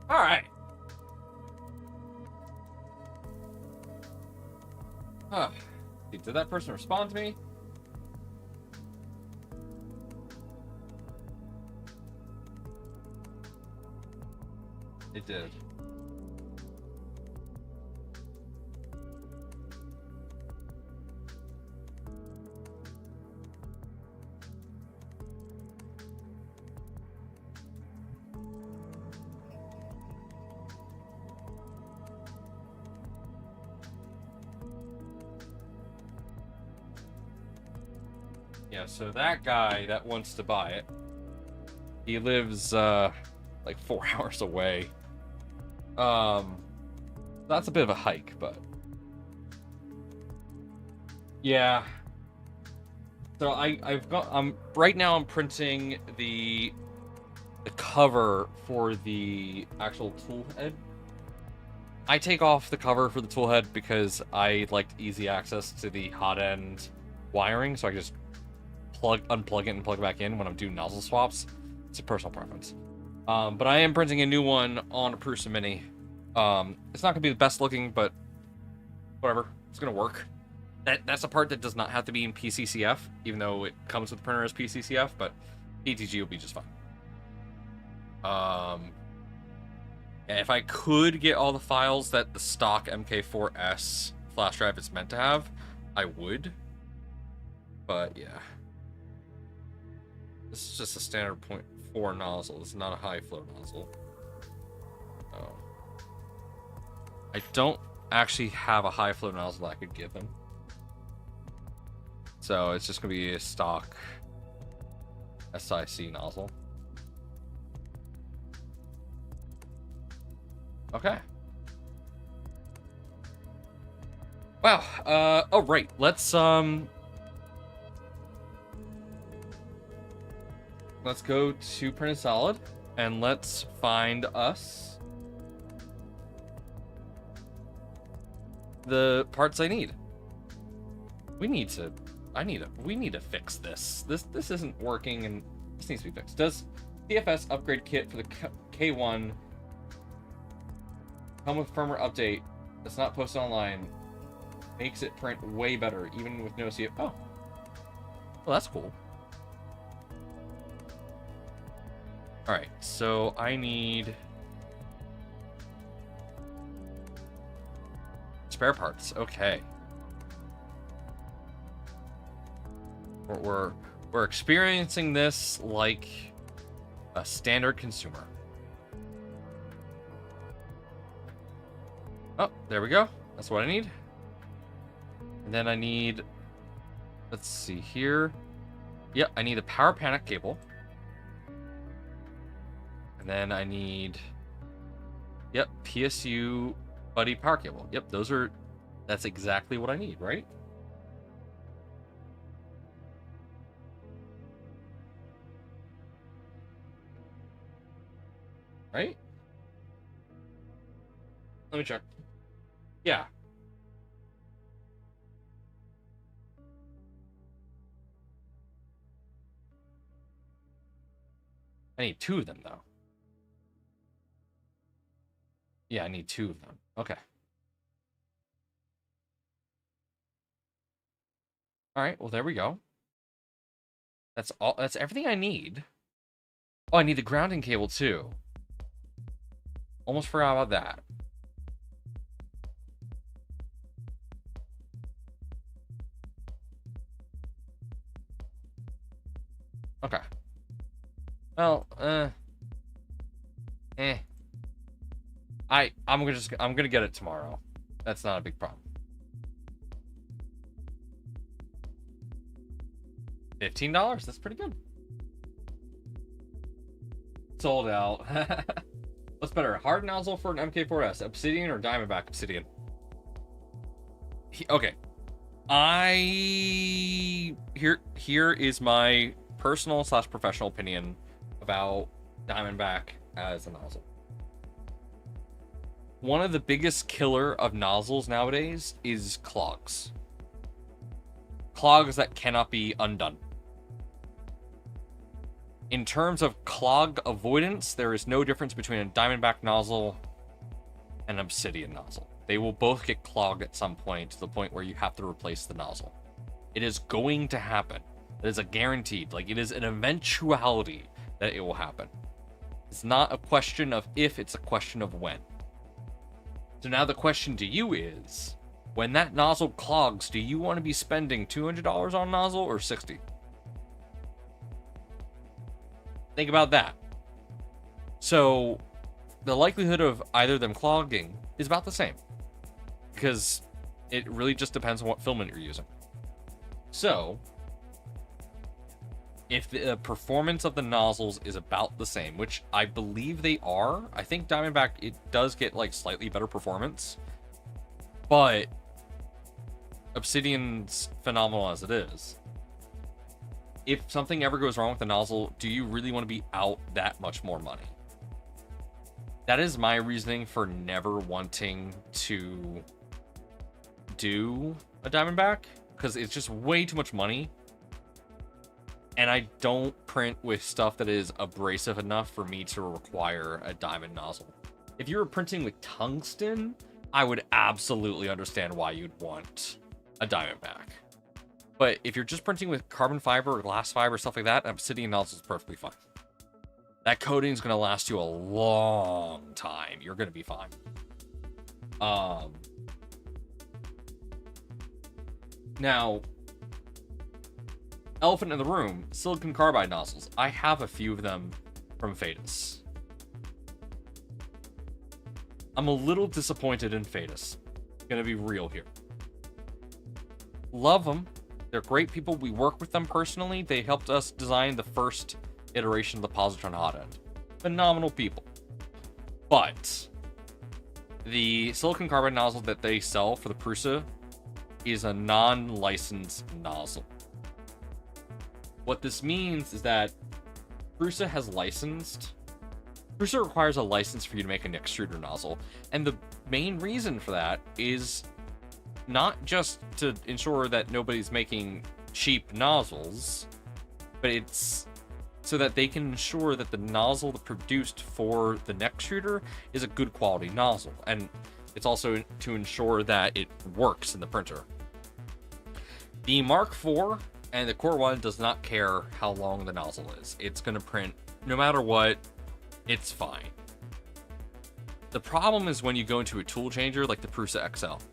Alright. Did that person respond to me? It did. Yeah, so that guy that wants to buy it, he lives like 4 hours away. That's a bit of a hike, but yeah. So I'm right now I'm printing the cover for the actual tool head. I take off the cover for the tool head because I liked easy access to the hot end wiring, so I can just unplug it and plug it back in when I'm doing nozzle swaps. It's a personal preference. But I am printing a new one on a Prusa Mini. It's not gonna be the best looking, but whatever, it's gonna work. That's a part that does not have to be in PCCF, even though it comes with the printer as PCCF, but PTG will be just fine. Yeah, if I could get all the files that the stock MK4S flash drive is meant to have, I would. But yeah. This is just a standard 0.4 nozzle. This is not a high flow nozzle. Oh. I don't actually have a high flow nozzle I could give him. So it's just gonna be a stock SIC nozzle. Okay. Wow. Oh right. Let's go to Printed Solid and let's find us the parts I need. We need to fix this. This isn't working and this needs to be fixed. Does TFS upgrade kit for the K1 come with firmware update that's not posted online? Makes it print way better, even with no CF. Oh. Well, that's cool. Alright, so I need spare parts. Okay. We're experiencing this like a standard consumer. Oh, there we go. That's what I need. And then I need, let's see here. Yep, I need a power panic cable. And then I need, yep, PSU buddy power cable. Yep, that's exactly what I need, right? Right? Let me check. Yeah. I need 2 of them, though. Yeah, I need 2 of them. Okay. All right, well, there we go. That's all. That's everything I need. Oh, I need the grounding cable, too. Almost forgot about that. Okay. Well, I'm gonna get it tomorrow. That's not a big problem. $15? That's pretty good. Sold out. What's better, hard nozzle for an MK4S, Obsidian or Diamondback Obsidian? Okay. Here is my personal / professional opinion about Diamondback as a nozzle. One of the biggest killer of nozzles nowadays is clogs. Clogs that cannot be undone. In terms of clog avoidance, there is no difference between a Diamondback nozzle and an Obsidian nozzle. They will both get clogged at some point to the point where you have to replace the nozzle. It is going to happen. It is a guaranteed, like it is an eventuality that it will happen. It's not a question of if, it's a question of when. So now the question to you is, when that nozzle clogs, do you want to be spending $200 on nozzle or $60? Think about that. So the likelihood of either of them clogging is about the same, because it really just depends on what filament you're using. So if the performance of the nozzles is about the same, which I believe they are, I think Diamondback, it does get like slightly better performance, but Obsidian's phenomenal as it is. If something ever goes wrong with the nozzle, do you really want to be out that much more money? That is my reasoning for never wanting to do a Diamondback, because it's just way too much money. And I don't print with stuff that is abrasive enough for me to require a diamond nozzle. If you were printing with tungsten, I would absolutely understand why you'd want a Diamondback. But if you're just printing with carbon fiber or glass fiber, stuff like that, an Obsidian nozzle is perfectly fine. That coating is going to last you a long time. You're going to be fine. Now, elephant in the room, silicon carbide nozzles. I have a few of them from Fadus. I'm a little disappointed in Fadus. Gonna be real here. Love them. They're great people. We work with them personally. They helped us design the first iteration of the positron hot end. Phenomenal people. But the silicon carbide nozzle that they sell for the Prusa is a non-licensed nozzle. What this means is that Prusa has licensed. Prusa requires a license for you to make an extruder nozzle, and the main reason for that is not just to ensure that nobody's making cheap nozzles, but it's so that they can ensure that the nozzle produced for the neck extruder is a good quality nozzle, and it's also to ensure that it works in the printer. The Mark IV and the Core 1 does not care how long the nozzle is. It's going to print no matter what. It's fine. The problem is when you go into a tool changer like the Prusa XL.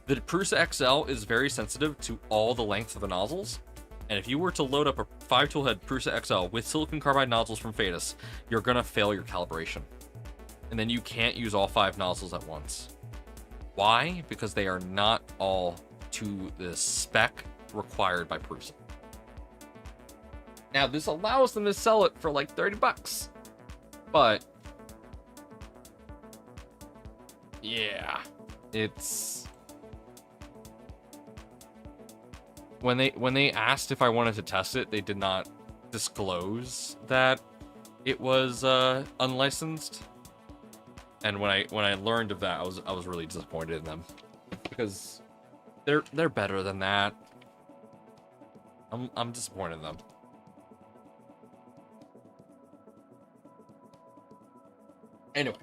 The Prusa XL is very sensitive to all the lengths of the nozzles, and if you were to load up a 5-tool head Prusa XL with silicon carbide nozzles from Fadus, you're going to fail your calibration. And then you can't use all 5 nozzles at once. Why? Because they are not all to the spec required by Prusa. Now, this allows them to sell it for like $30. But yeah, it's when they asked if I wanted to test it, they did not disclose that it was unlicensed. And when I learned of that, I was really disappointed in them because they're better than that. I'm disappointed in them. Anyway.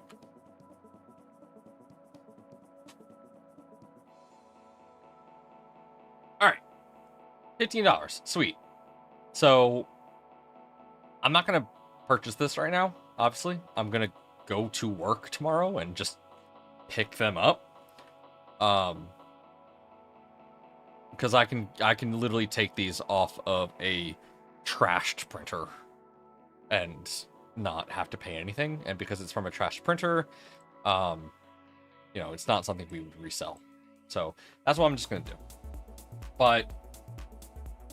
Alright. $15. Sweet. So, I'm not going to purchase this right now, obviously. I'm going to go to work tomorrow and just pick them up. Because I can literally take these off of a trashed printer and not have to pay anything, and because it's from a trash printer, you know, it's not something we would resell. So that's what I'm just gonna do. But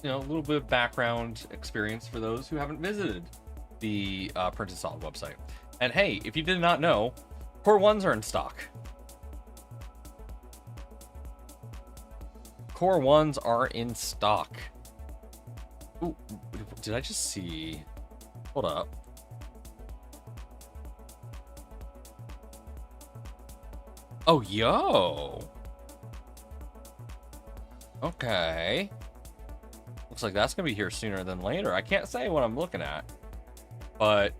you know, a little bit of background experience for those who haven't visited the Printed Solid website. And hey, if you did not know, Core 1s are in stock. Core 1s are in stock. Ooh, did I just see? Hold up. Oh, yo. Okay. Looks like that's gonna be here sooner than later. I can't say what I'm looking at, but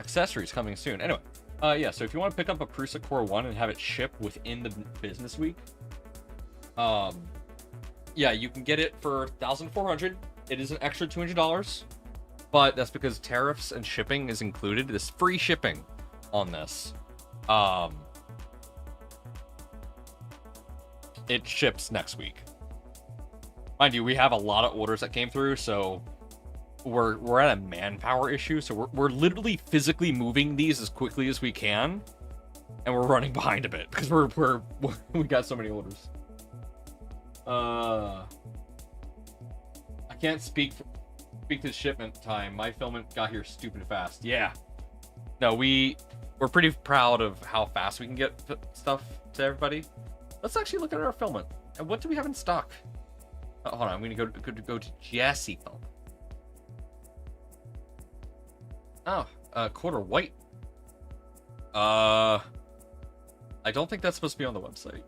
accessories coming soon. Anyway, yeah. So if you want to pick up a Prusa Core 1 and have it ship within the business week, yeah, you can get it for $1,400. It is an extra $200, but that's because tariffs and shipping is included. There's free shipping on this. It ships next week. Mind you, we have a lot of orders that came through, so we're at a manpower issue. So we're literally physically moving these as quickly as we can, and we're running behind a bit because we got so many orders. I can't speak to shipment time. My filament got here stupid fast. Yeah. No, we're pretty proud of how fast we can get stuff to everybody. Let's actually look at our filament. And what do we have in stock? Hold on, I'm gonna go to Jassy Filament. Oh, quarter white. I don't think that's supposed to be on the website.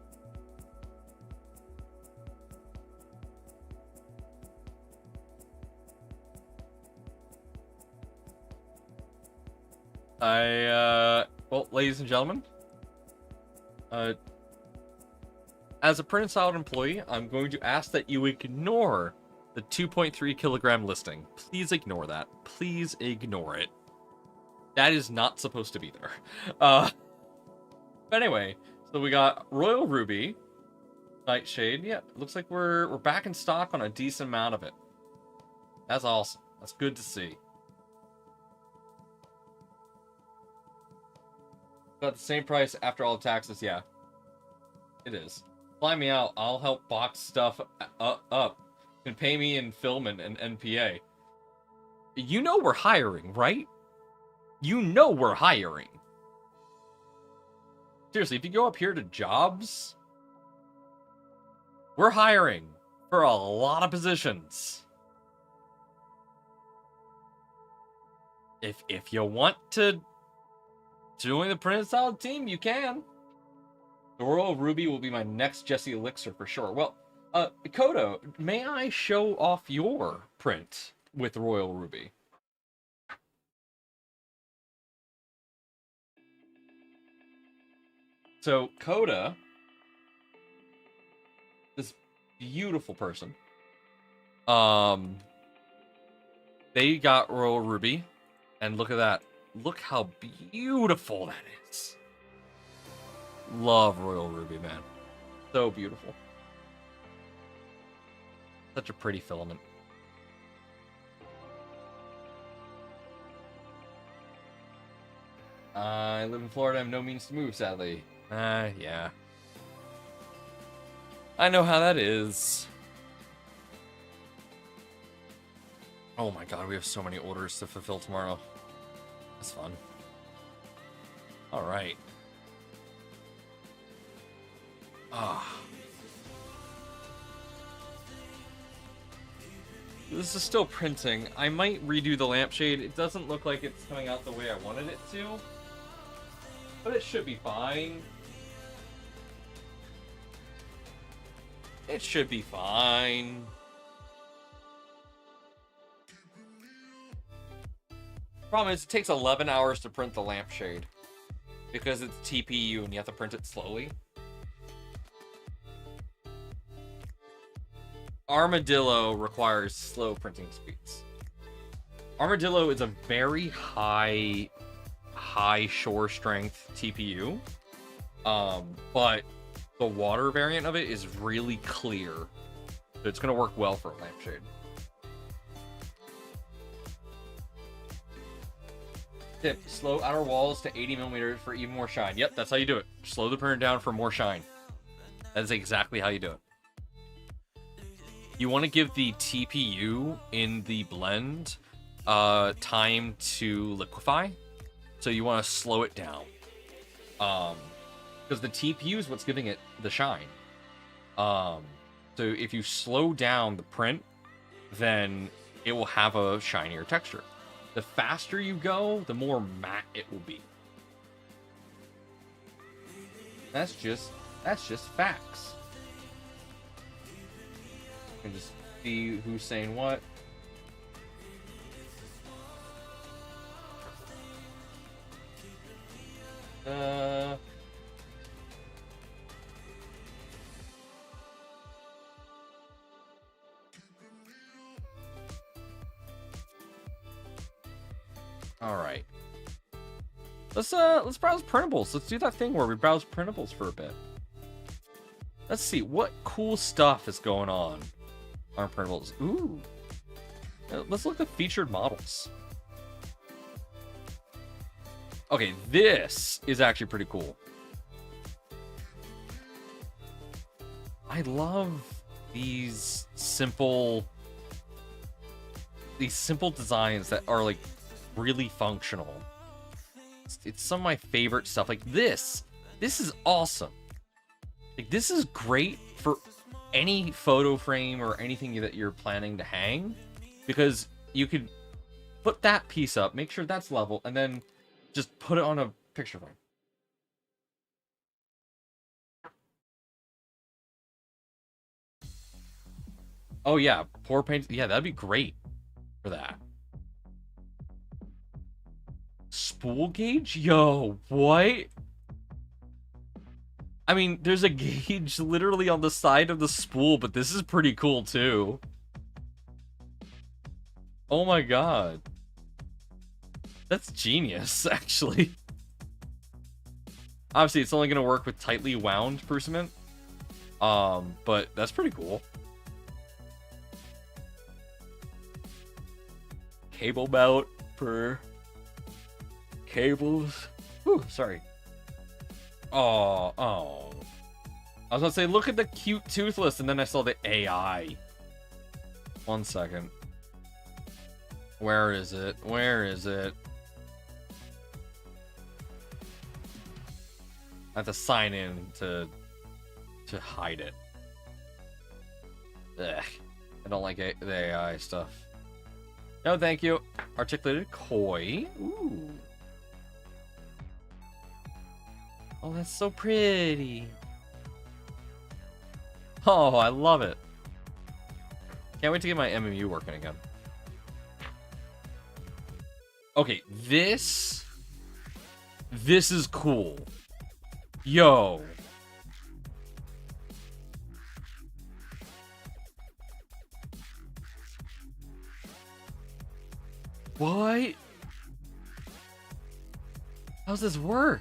Well, ladies and gentlemen, as a Printed Solid employee, I'm going to ask that you ignore the 2.3 kilogram listing. Please ignore that. Please ignore it. That is not supposed to be there. But anyway, so we got Royal Ruby, Nightshade. Yeah, looks like we're back in stock on a decent amount of it. That's awesome. That's good to see. About the same price after all the taxes, yeah. It is. Fly me out. I'll help box stuff up. You can pay me in Filament and NPA. You know we're hiring, right? You know we're hiring. Seriously, if you go up here to jobs, we're hiring for a lot of positions. If you want to join the Printed Solid team, you can. The Royal Ruby will be my next Jesse Elixir for sure. Well, Kodo, may I show off your print with Royal Ruby? So, Coda, this beautiful person, they got Royal Ruby, and look at that. Look how beautiful that is. Love Royal Ruby, man. So beautiful. Such a pretty filament. I live in Florida. I have no means to move, sadly. Yeah. I know how that is. Oh my god, we have so many orders to fulfill tomorrow. That's fun. Alright. This is still printing. I might redo the lampshade. It doesn't look like it's coming out the way I wanted it to. But it should be fine. It should be fine. Problem is, it takes 11 hours to print the lampshade. Because it's TPU and you have to print it slowly. Armadillo requires slow printing speeds. Armadillo is a very high shore strength TPU. But the water variant of it is really clear. So it's going to work well for a lampshade. Tip, slow outer walls to 80 millimeters for even more shine. Yep, that's how you do it. Slow the printer down for more shine. That is exactly how you do it. You want to give the TPU in the blend time to liquefy. So you want to slow it down. Because the TPU is what's giving it the shine. So if you slow down the print, then it will have a shinier texture. The faster you go, the more matte it will be. That's just facts. You can just see who's saying what. All right. Let's browse printables. Let's do that thing where we browse printables for a bit. Let's see what cool stuff is going on printables. Ooh. Let's look at featured models. Okay, this is actually pretty cool. I love these simple designs that are like really functional. It's some of my favorite stuff. Like this is awesome. Like this is great for any photo frame or anything that you're planning to hang, because you could put that piece up, make sure that's level, and then just put it on a picture frame. Oh yeah, pour paint. Yeah, that'd be great for that. Spool gauge? Yo, what? I mean, there's a gauge literally on the side of the spool, but this is pretty cool too. Oh my god. That's genius, actually. Obviously, it's only going to work with tightly wound persimmon. But that's pretty cool. Cable mount for cables. Whew, sorry. Oh. I was about to say, look at the cute toothless, and then I saw the AI. 1 second. Where is it? Where is it? I have to sign in to hide it. Ugh. I don't like the AI stuff. No, thank you. Articulated koi. Ooh. Oh, that's so pretty. Oh, I love it. Can't wait to get my MMU working again. Okay, this is cool. Yo. What? How's this work?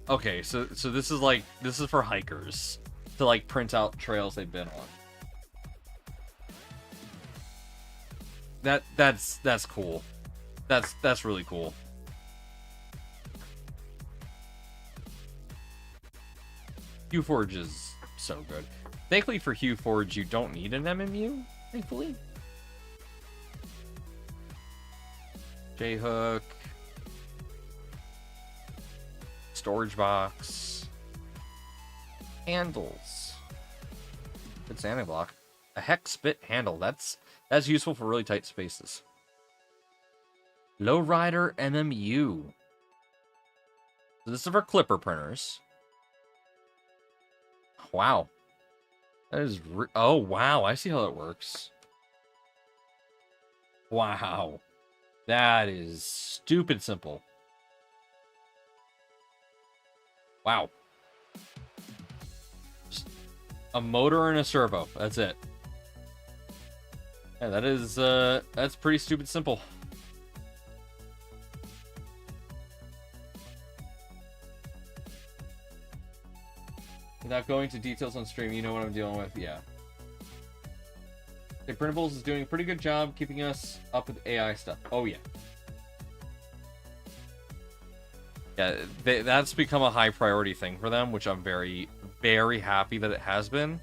Okay, so this is for hikers to like print out trails they've been on. That's cool. That's really cool. HueForge is so good. Thankfully for HueForge, you don't need an MMU. Thankfully. J-hook. Storage box. Handles. Good sanding block. A hex bit handle. That's useful for really tight spaces. Lowrider MMU. So this is for clipper printers. Wow. That is oh wow, I see how that works. Wow. That is stupid simple. Wow. Just a motor and a servo. That's it. Yeah, that is that's pretty stupid simple. Without going to details on stream, you know what I'm dealing with. Yeah. The Printables is doing a pretty good job keeping us up with AI stuff. Oh yeah. Yeah, that's become a high priority thing for them, which I'm very, very happy that it has been.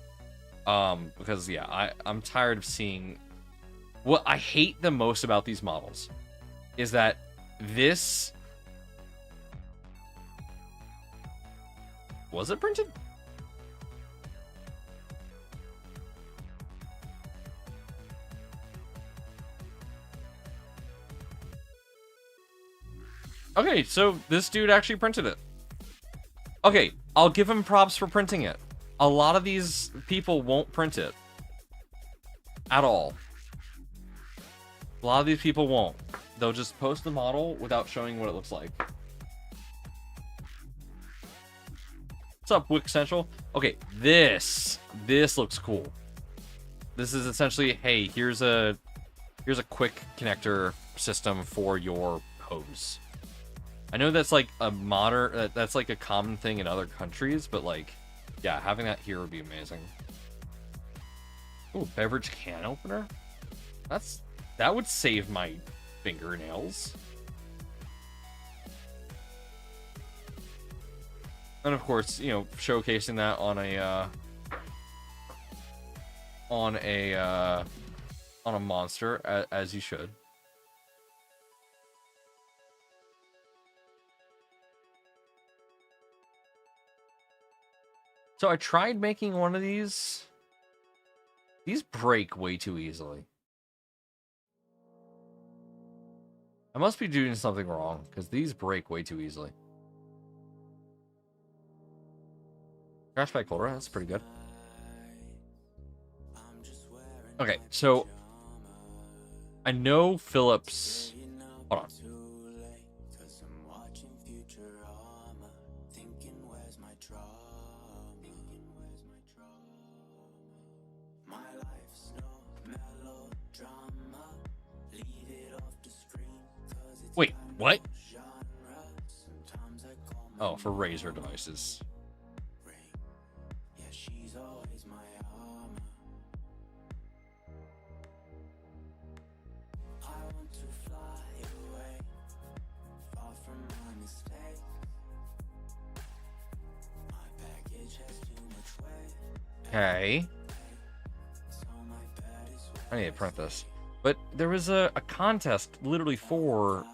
Because yeah, I'm tired of seeing. What I hate the most about these models is that this was it printed? Okay, so this dude actually printed it. Okay, I'll give him props for printing it. A lot of these people won't print it. At all. A lot of these people won't. They'll just post the model without showing what it looks like. What's up, Wick Central? Okay, this looks cool. This is essentially, hey, here's a quick connector system for your hose. I know that's like a modern, that's like a common thing in other countries, but like, yeah, having that here would be amazing. Ooh, beverage can opener? That would save my fingernails. And of course, you know, showcasing that on a monster, as you should. So I tried making one of these. These break way too easily. I must be doing something wrong, because these break way too easily. Crash by Cora, that's pretty good. Okay, so I know Phillips. Hold on. Wait, what? Oh, for Razer devices. Okay. I need to print this. But there was a contest literally for...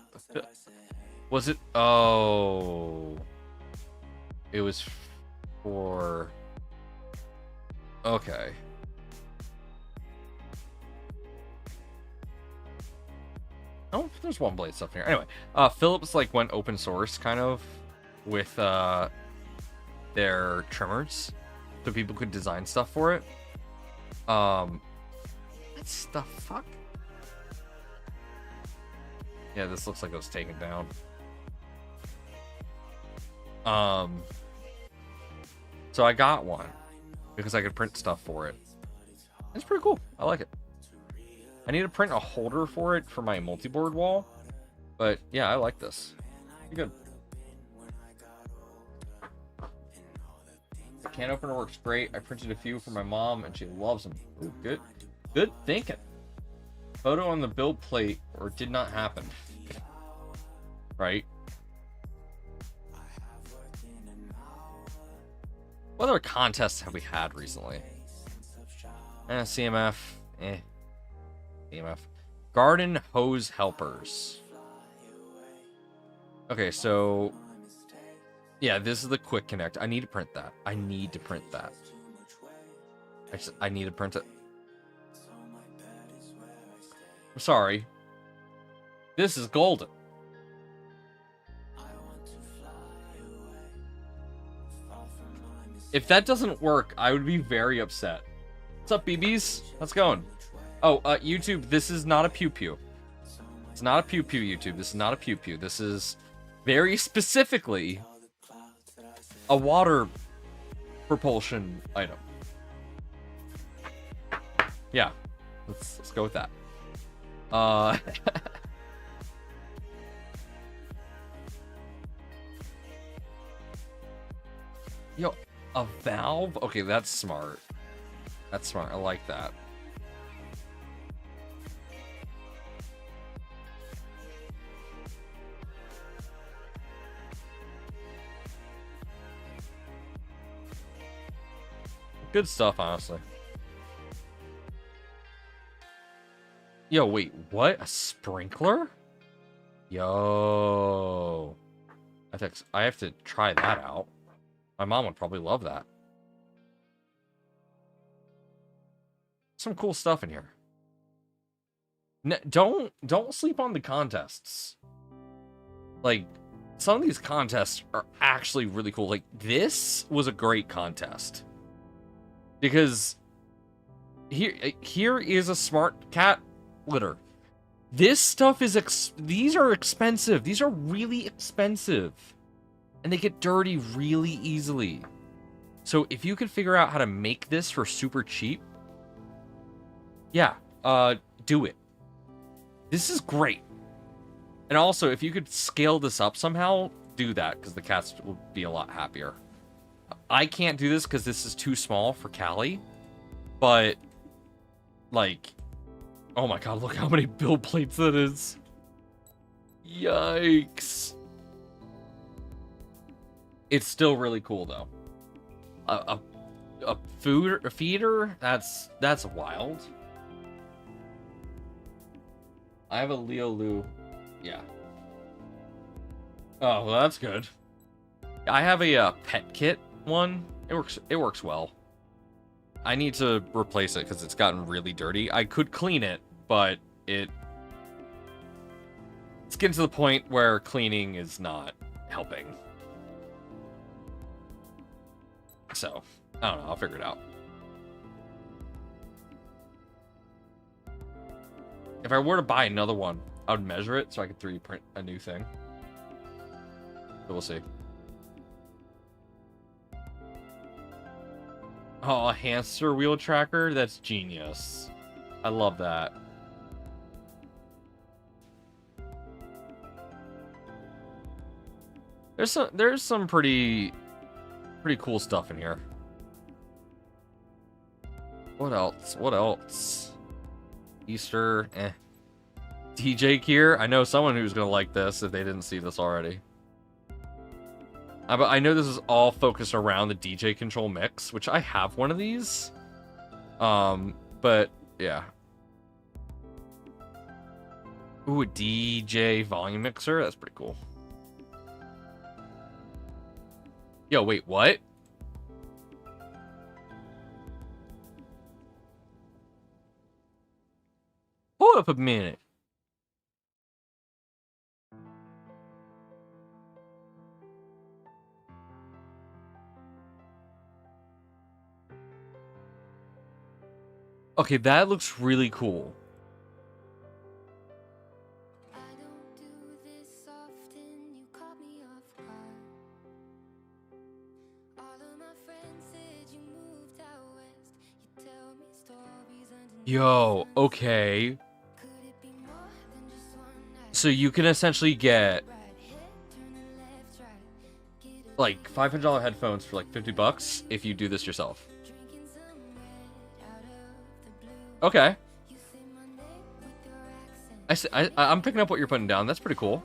Was it? Oh. It was for... Okay. Oh, there's one blade stuff here. Anyway, Philips like went open source kind of with their trimmers, so people could design stuff for it. What's the fuck? Yeah, this looks like it was taken down. So I got one because I could print stuff for it. It's pretty cool. I like it. I need to print a holder for it for my multi-board wall. But yeah, I like this. Pretty good. The can opener works great. I printed a few for my mom and she loves them. Ooh, good. Good thinking. Photo on the build plate or did not happen. Right? What other contests have we had recently? CMF. CMF. Garden hose helpers. Okay, so... Yeah, this is the quick connect. I need to print that. I need to print that. I need to print it. I'm sorry. This is golden. If that doesn't work, I would be very upset. What's up, BBs? How's it going? Oh, YouTube, this is not a pew-pew. It's not a pew-pew, YouTube. This is not a pew-pew. This is very specifically a water propulsion item. Yeah, let's go with that. Yo, a valve? Okay, that's smart. That's smart. I like that. Good stuff, honestly. Yo, wait, what? A sprinkler? Yo. I have to try that out. My mom would probably love that. Some cool stuff in here. Don't sleep on the contests. Like, some of these contests are actually really cool. Like, this was a great contest. Because here is a smart cat litter. This stuff is these are expensive. These are really expensive. And they get dirty really easily. So if you could figure out how to make this for super cheap, yeah, do it. This is great. And also, if you could scale this up somehow, do that, because the cats will be a lot happier. I can't do this because this is too small for Callie, but, like, oh my god, look how many build plates that is. Yikes. It's still really cool, though. A feeder? That's wild. I have a Leo Lu. Yeah. Oh, well, that's good. I have a pet kit one. It works well. I need to replace it because it's gotten really dirty. I could clean it, but it's getting to the point where cleaning is not helping. So, I don't know. I'll figure it out. If I were to buy another one, I would measure it so I could 3D print a new thing. But we'll see. Oh, a hamster wheel tracker? That's genius. I love that. There's some pretty cool stuff in here. What else? What else? Easter, DJ Kier. I know someone who's gonna like this if they didn't see this already. But I know this is all focused around the DJ control mix, which I have one of these. But yeah. Ooh, a DJ volume mixer. That's pretty cool. Yo, wait, what? Hold up a minute. Okay, that looks really cool. Yo, okay. So you can essentially get like $500 headphones for like $50 if you do this yourself. Okay. I'm picking up what you're putting down. That's pretty cool.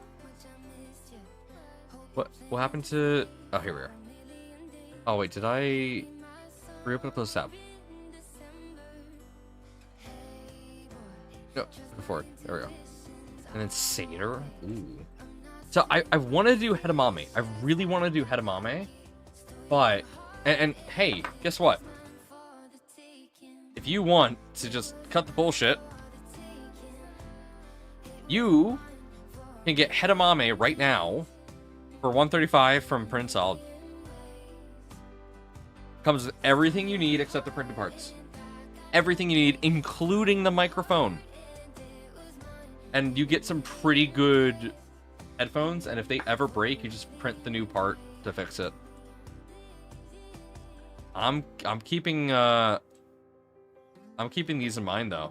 What happened to... Oh, here we are. Oh, wait, did I reopen up those tab? No, go forward. There we go. And then Satyr. Ooh. So I want to do Hedamame. I really want to do Hedamame. But... And hey, guess what? If you want to just cut the bullshit, you can get Hedamame right now for $135 from Print Solid. Comes with everything you need except the printed parts. Everything you need, including the microphone. And you get some pretty good headphones, and if they ever break, you just print the new part to fix it. I'm keeping these in mind, though.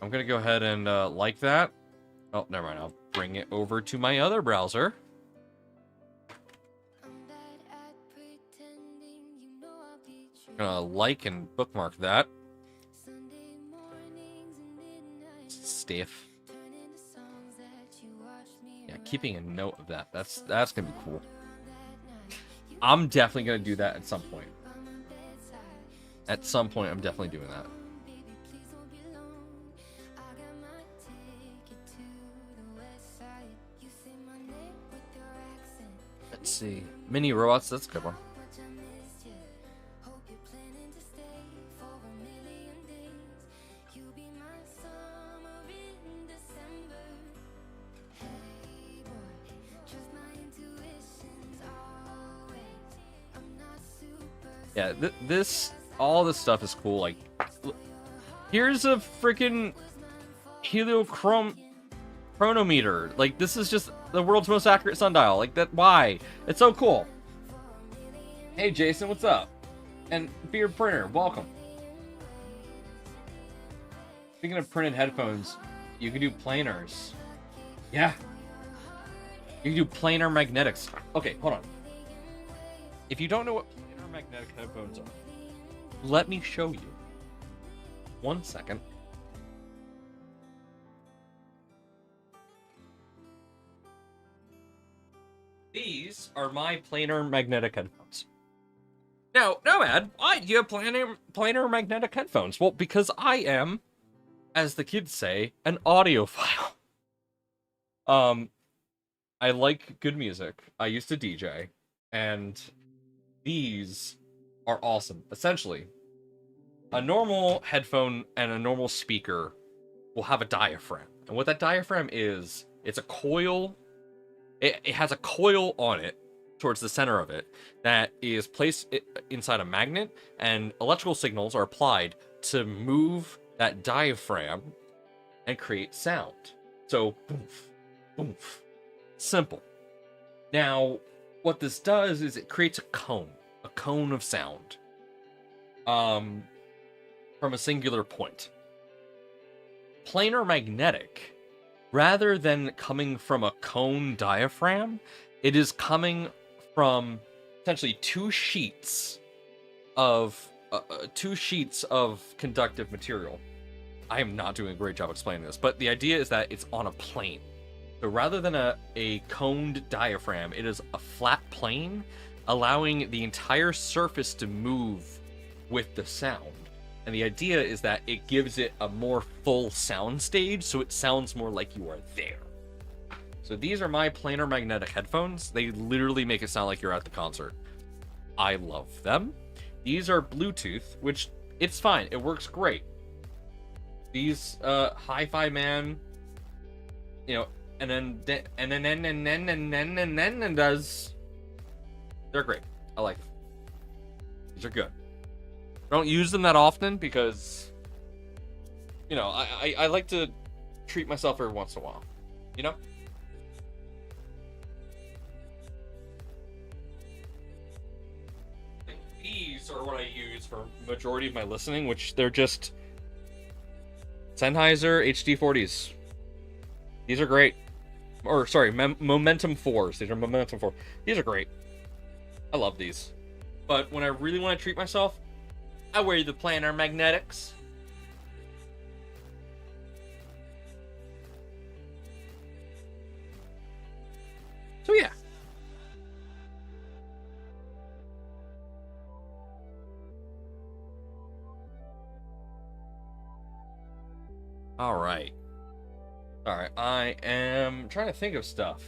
I'm gonna go ahead and like that. Oh, never mind. I'll bring it over to my other browser. I'm gonna like and bookmark that. Stiff. Yeah, keeping a note of that. That's gonna be cool. I'm definitely gonna do that at some point. At some point, I'm definitely doing that. Let's see. Mini robots, that's a good one. Yeah, all this stuff is cool. Like, here's a freaking chronometer. Like, this is just the world's most accurate sundial. Like, that, why? It's so cool. Hey, Jason, what's up? And Beard Printer, welcome. Speaking of printed headphones, you can do planars. Yeah. You can do planar magnetics. Okay, hold on. If you don't know what planar magnetic headphones are, let me show you. 1 second. These are my planar magnetic headphones. Now, Nomad, why do you have planar magnetic headphones? Well, because I am, as the kids say, an audiophile. I like good music. I used to DJ, and these are awesome. Essentially, a normal headphone and a normal speaker will have a diaphragm. And what that diaphragm is, it's a coil. It has a coil on it towards the center of it that is placed inside a magnet, and electrical signals are applied to move that diaphragm and create sound. So, boof, boof. Simple. Now, what this does is it creates a cone of sound from a singular point. Planar magnetic, rather than coming from a cone diaphragm, it is coming from essentially two sheets of conductive material. I am not doing a great job explaining this, but the idea is that it's on a plane. So rather than a coned diaphragm, it is a flat plane, allowing the entire surface to move with the sound. And the idea is that it gives it a more full sound stage, so it sounds more like you are there. So these are my planar magnetic headphones. They literally make it sound like you're at the concert. I love them. These are Bluetooth, which it's fine. It works great. These Hi-Fi Man, you know, and then does. They're great. I like them. These are good. I don't use them that often because, you know, I like to treat myself every once in a while. You know? These are what I use for majority of my listening, which they're just Sennheiser HD40s. These are great. Or, sorry, Momentum 4s. These are Momentum 4. These are great. I love these. But when I really want to treat myself, I wear the planar magnetics. So yeah. Alright. Alright, I am trying to think of stuff.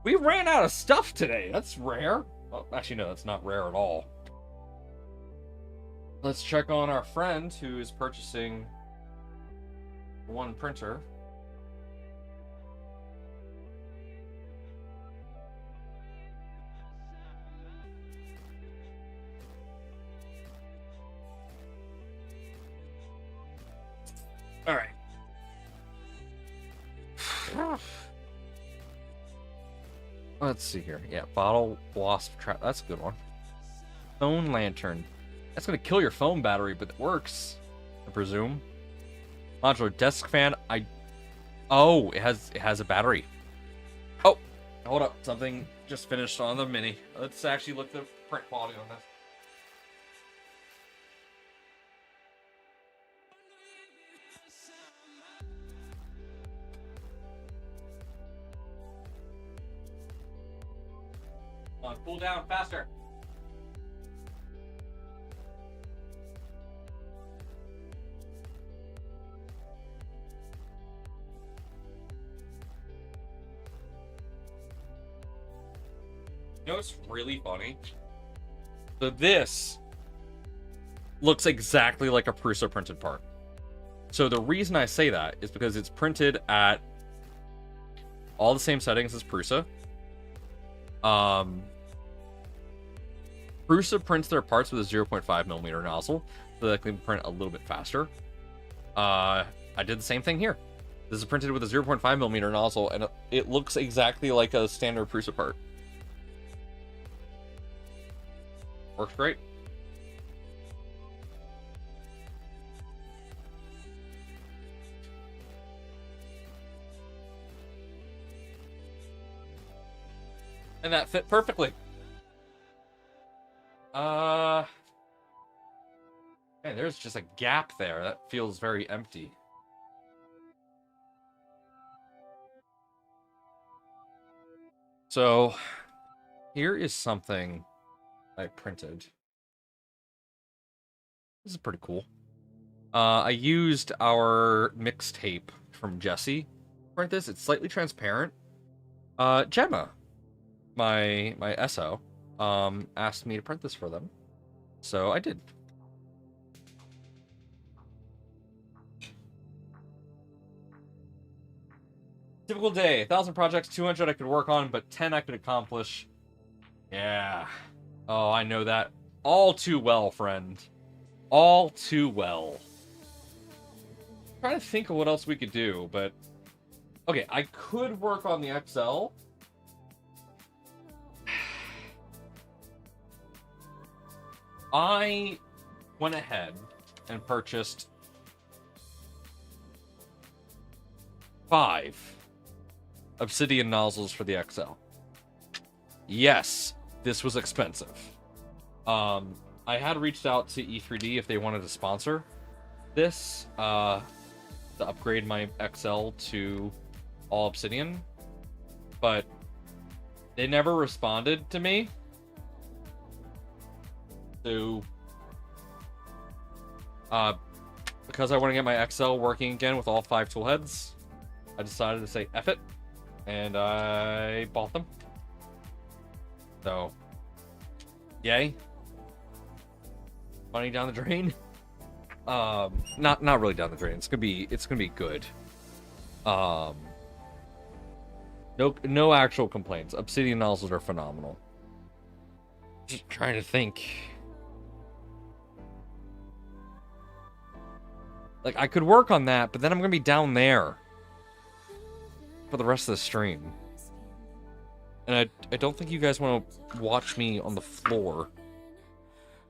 We ran out of stuff today. That's rare. Well, actually, no, that's not rare at all. Let's check on our friend who is purchasing one printer. All right. Let's see here. Yeah, bottle wasp trap. That's a good one. Phone lantern. That's gonna kill your phone battery, but it works, I presume. Modular desk fan. Oh, it has a battery. Oh, hold up. Something just finished on the Mini. Let's actually look at the print quality on this. Come on, cool down faster. You know what's really funny? So this looks exactly like a Prusa printed part. So the reason I say that is because it's printed at all the same settings as Prusa. Prusa prints their parts with a 0.5 millimeter nozzle, so that they can print a little bit faster. I did the same thing here. This is printed with a 0.5 millimeter nozzle, and it looks exactly like a standard Prusa part. Works great. And that fit perfectly. Man, there's just a gap there. That feels very empty. So, here is something I printed. This is pretty cool. I used our mixtape from Jesse to print this. It's slightly transparent. Gemma, my SO, asked me to print this for them, so I did. Typical day, 1,000 projects, 200 I could work on, but 10 I could accomplish. Yeah. Oh, I know that all too well, friend. All too well. I'm trying to think of what else we could do, but... Okay, I could work on the XL. I went ahead and purchased 5 obsidian nozzles for the XL. Yes, this was expensive. I had reached out to E3D if they wanted to sponsor this. to upgrade my XL to all obsidian, but they never responded to me. So, because I want to get my XL working again with all 5 tool heads, I decided to say F it, and I bought them. So, yay. Money down the drain. Not really down the drain. It's gonna be good. No actual complaints. Obsidian nozzles are phenomenal. Just trying to think. Like, I could work on that, but then I'm gonna be down there for the rest of the stream. And I don't think you guys want to watch me on the floor.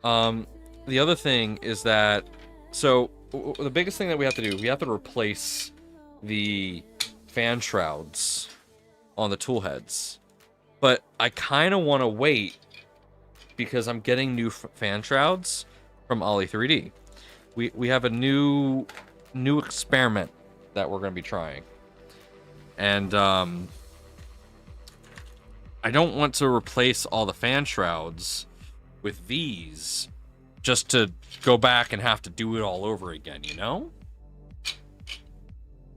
The other thing is that, so the biggest thing that we have to do, we have to replace the fan shrouds on the tool heads. But I kind of want to wait because I'm getting new fan shrouds from Ollie 3D. We have a new experiment that we're going to be trying. And I don't want to replace all the fan shrouds with these just to go back and have to do it all over again, you know?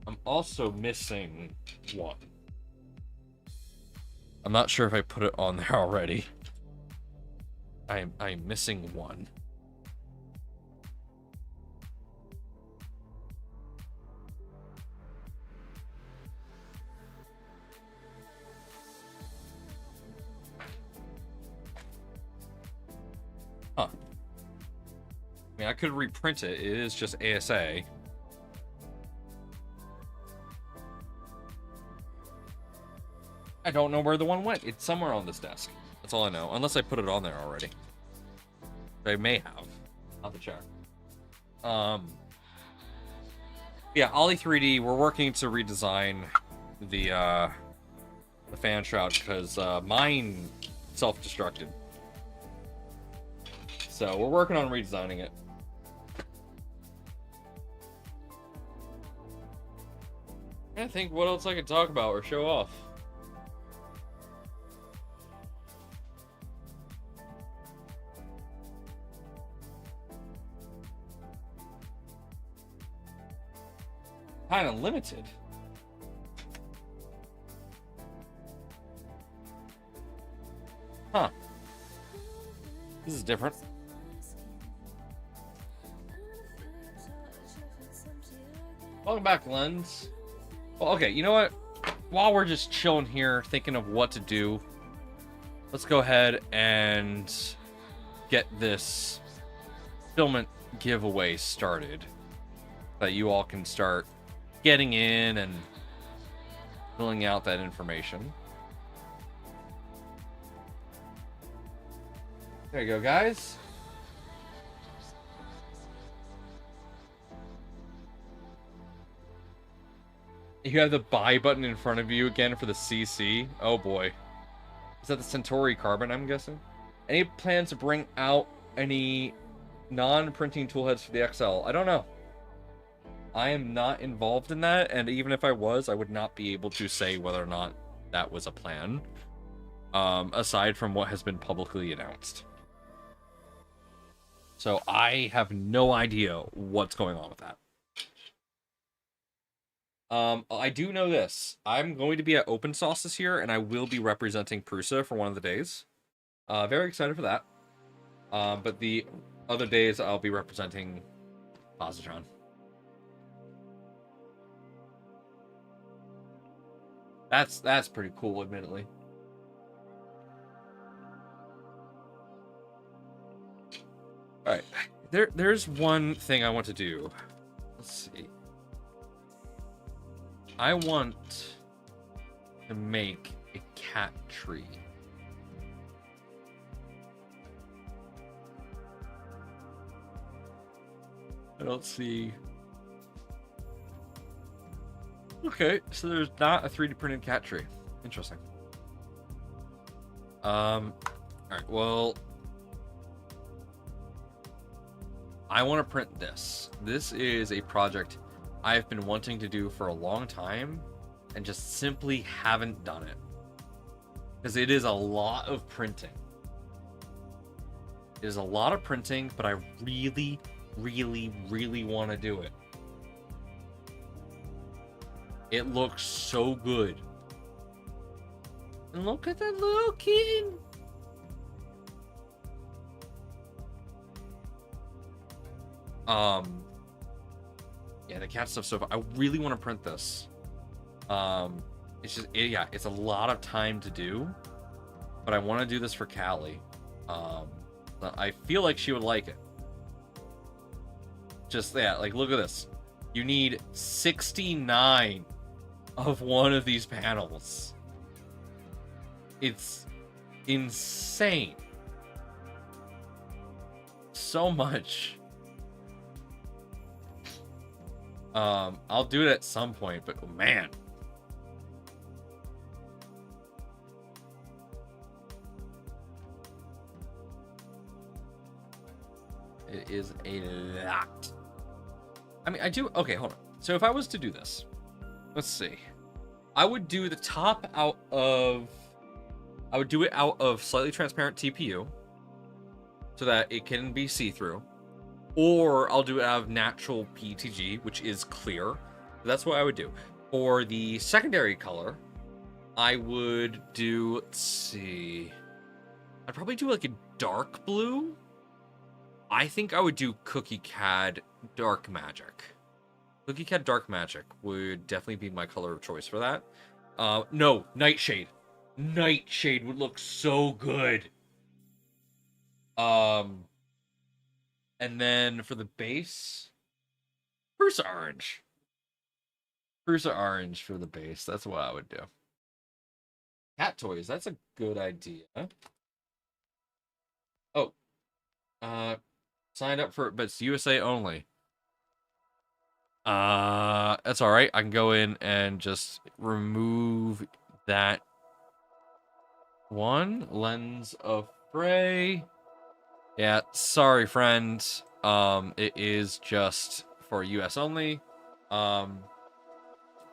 I'm also missing one. I'm not sure if I put it on there already. I'm missing one. Huh. I mean, I could reprint it. It is just ASA. I don't know where the one went. It's somewhere on this desk. That's all I know. Unless I put it on there already. I may have. I'll have to check. Yeah, Ollie 3D, we're working to redesign the fan shroud because mine self-destructed. So we're working on redesigning it. I think what else I could talk about or show off. Kind of limited. Huh. This is different. Welcome back, Lens. Well, okay, you know what? While we're just chilling here, thinking of what to do, let's go ahead and get this Filament giveaway started. That you all can start getting in and filling out that information. There you go, guys. You have the buy button in front of you again for the CC. Oh boy. Is that the Centauri Carbon, I'm guessing? Any plans to bring out any non-printing toolheads for the XL? I don't know. I am not involved in that, and even if I was, I would not be able to say whether or not that was a plan, aside from what has been publicly announced. So I have no idea what's going on with that. I do know this. I'm going to be at Open Sauce this year, and I will be representing Prusa for one of the days. Very excited for that. But the other days, I'll be representing Positron. That's pretty cool, admittedly. All right, there's one thing I want to do. Let's see. I want to make a cat tree. I don't see. Okay, so there's not a 3D printed cat tree. Interesting. Alright, well, I want to print this. This is a project I've been wanting to do for a long time and just simply haven't done it. Because it is a lot of printing. It is a lot of printing, but I really, really, really want to do it. It looks so good. And look at that little kitten. Yeah, the cat stuff. So I really want to print this. It's just, yeah, it's a lot of time to do, but I want to do this for Callie. I feel like she would like it. Just, yeah, like, look at this. You need 69 of one of these panels. It's insane. So much. I'll do it at some point, but oh, man. It is a lot. I mean, I do... Okay, hold on. So if I was to do this, let's see. I would do the top out of... I would do it out of slightly transparent TPU so that it can be see-through. Or I'll do it out of natural PETG, which is clear. That's what I would do. For the secondary color, I would do... Let's see... I'd probably do like a dark blue. I think I would do Cookie Cad Dark Magic. Cookie Cad Dark Magic would definitely be my color of choice for that. No, Nightshade. Nightshade would look so good. And then for the base, Prusa Orange. Prusa Orange for the base. That's what I would do. Cat toys. That's a good idea. Oh. Signed up for it, but it's USA only. That's all right. I can go in and just remove that one. Lens of Fray. Yeah, sorry, friend. It is just for US only.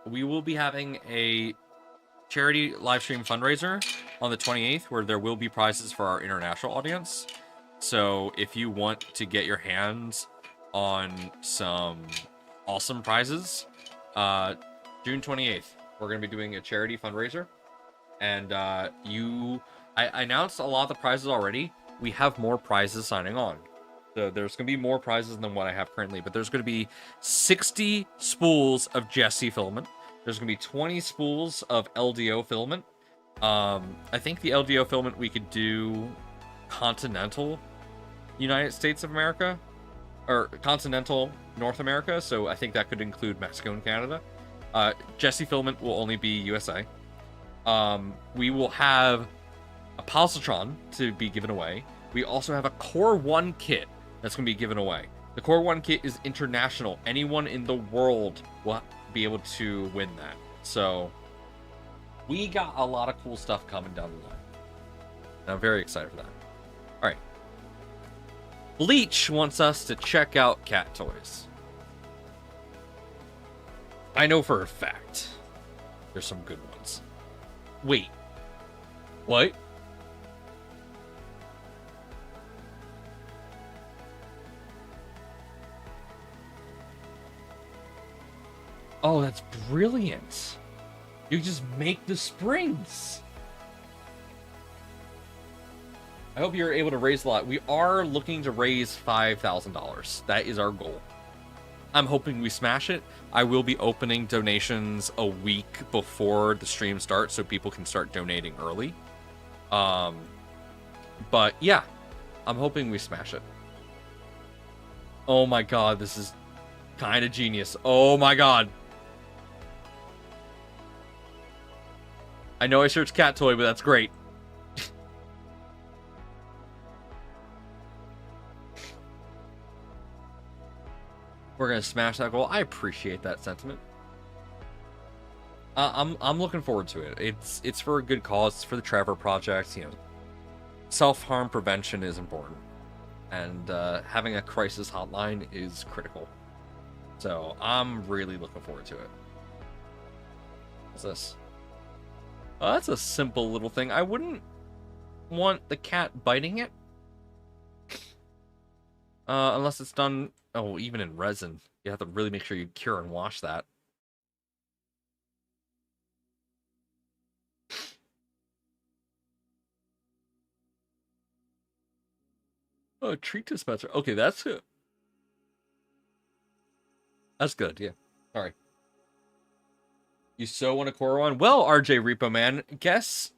We will be having a charity live stream fundraiser on the 28th where there will be prizes for our international audience. So if you want to get your hands on some awesome prizes, June 28th, we're going to be doing a charity fundraiser. And I announced a lot of the prizes already. We have more prizes signing on. So there's going to be more prizes than what I have currently. But there's going to be 60 spools of Jesse Filament. There's going to be 20 spools of LDO Filament. I think the LDO Filament we could do continental United States of America, or continental North America, so I think that could include Mexico and Canada. Jesse Filament will only be USA. We will have a Positron to be given away. We also have a Core 1 kit that's going to be given away. The Core 1 kit is international. Anyone in the world will be able to win that. So we got a lot of cool stuff coming down the line. And I'm very excited for that. All right. Bleach wants us to check out cat toys. I know for a fact there's some good ones. Wait. What? Oh, that's brilliant. You just make the springs. I hope you're able to raise a lot. We are looking to raise $5,000. That is our goal. I'm hoping we smash it. I will be opening donations a week before the stream starts so people can start donating early. But yeah, I'm hoping we smash it. Oh my god, this is kind of genius. Oh my god. I know I searched cat toy, but that's great. We're gonna smash that goal. I appreciate that sentiment. I'm looking forward to it. It's for a good cause. It's for the Trevor Project. You know, self-harm prevention is important, and having a crisis hotline is critical. So I'm really looking forward to it. What's this? Oh, that's a simple little thing. I wouldn't want the cat biting it. Unless it's done... Oh, even in resin. You have to really make sure you cure and wash that. Oh, treat dispenser. Okay, that's it. That's good, yeah. Sorry. You so want a core one? Well, RJ Repo Man, guess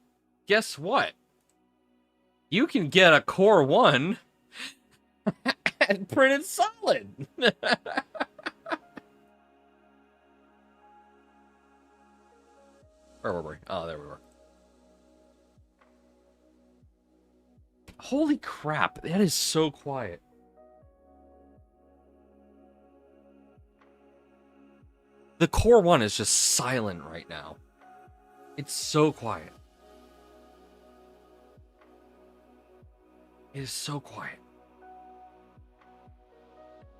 what? You can get a core one and print it solid. Where were we? Oh, there we were. Holy crap, that is so quiet. The core one is just silent right now. It's so quiet. It is so quiet.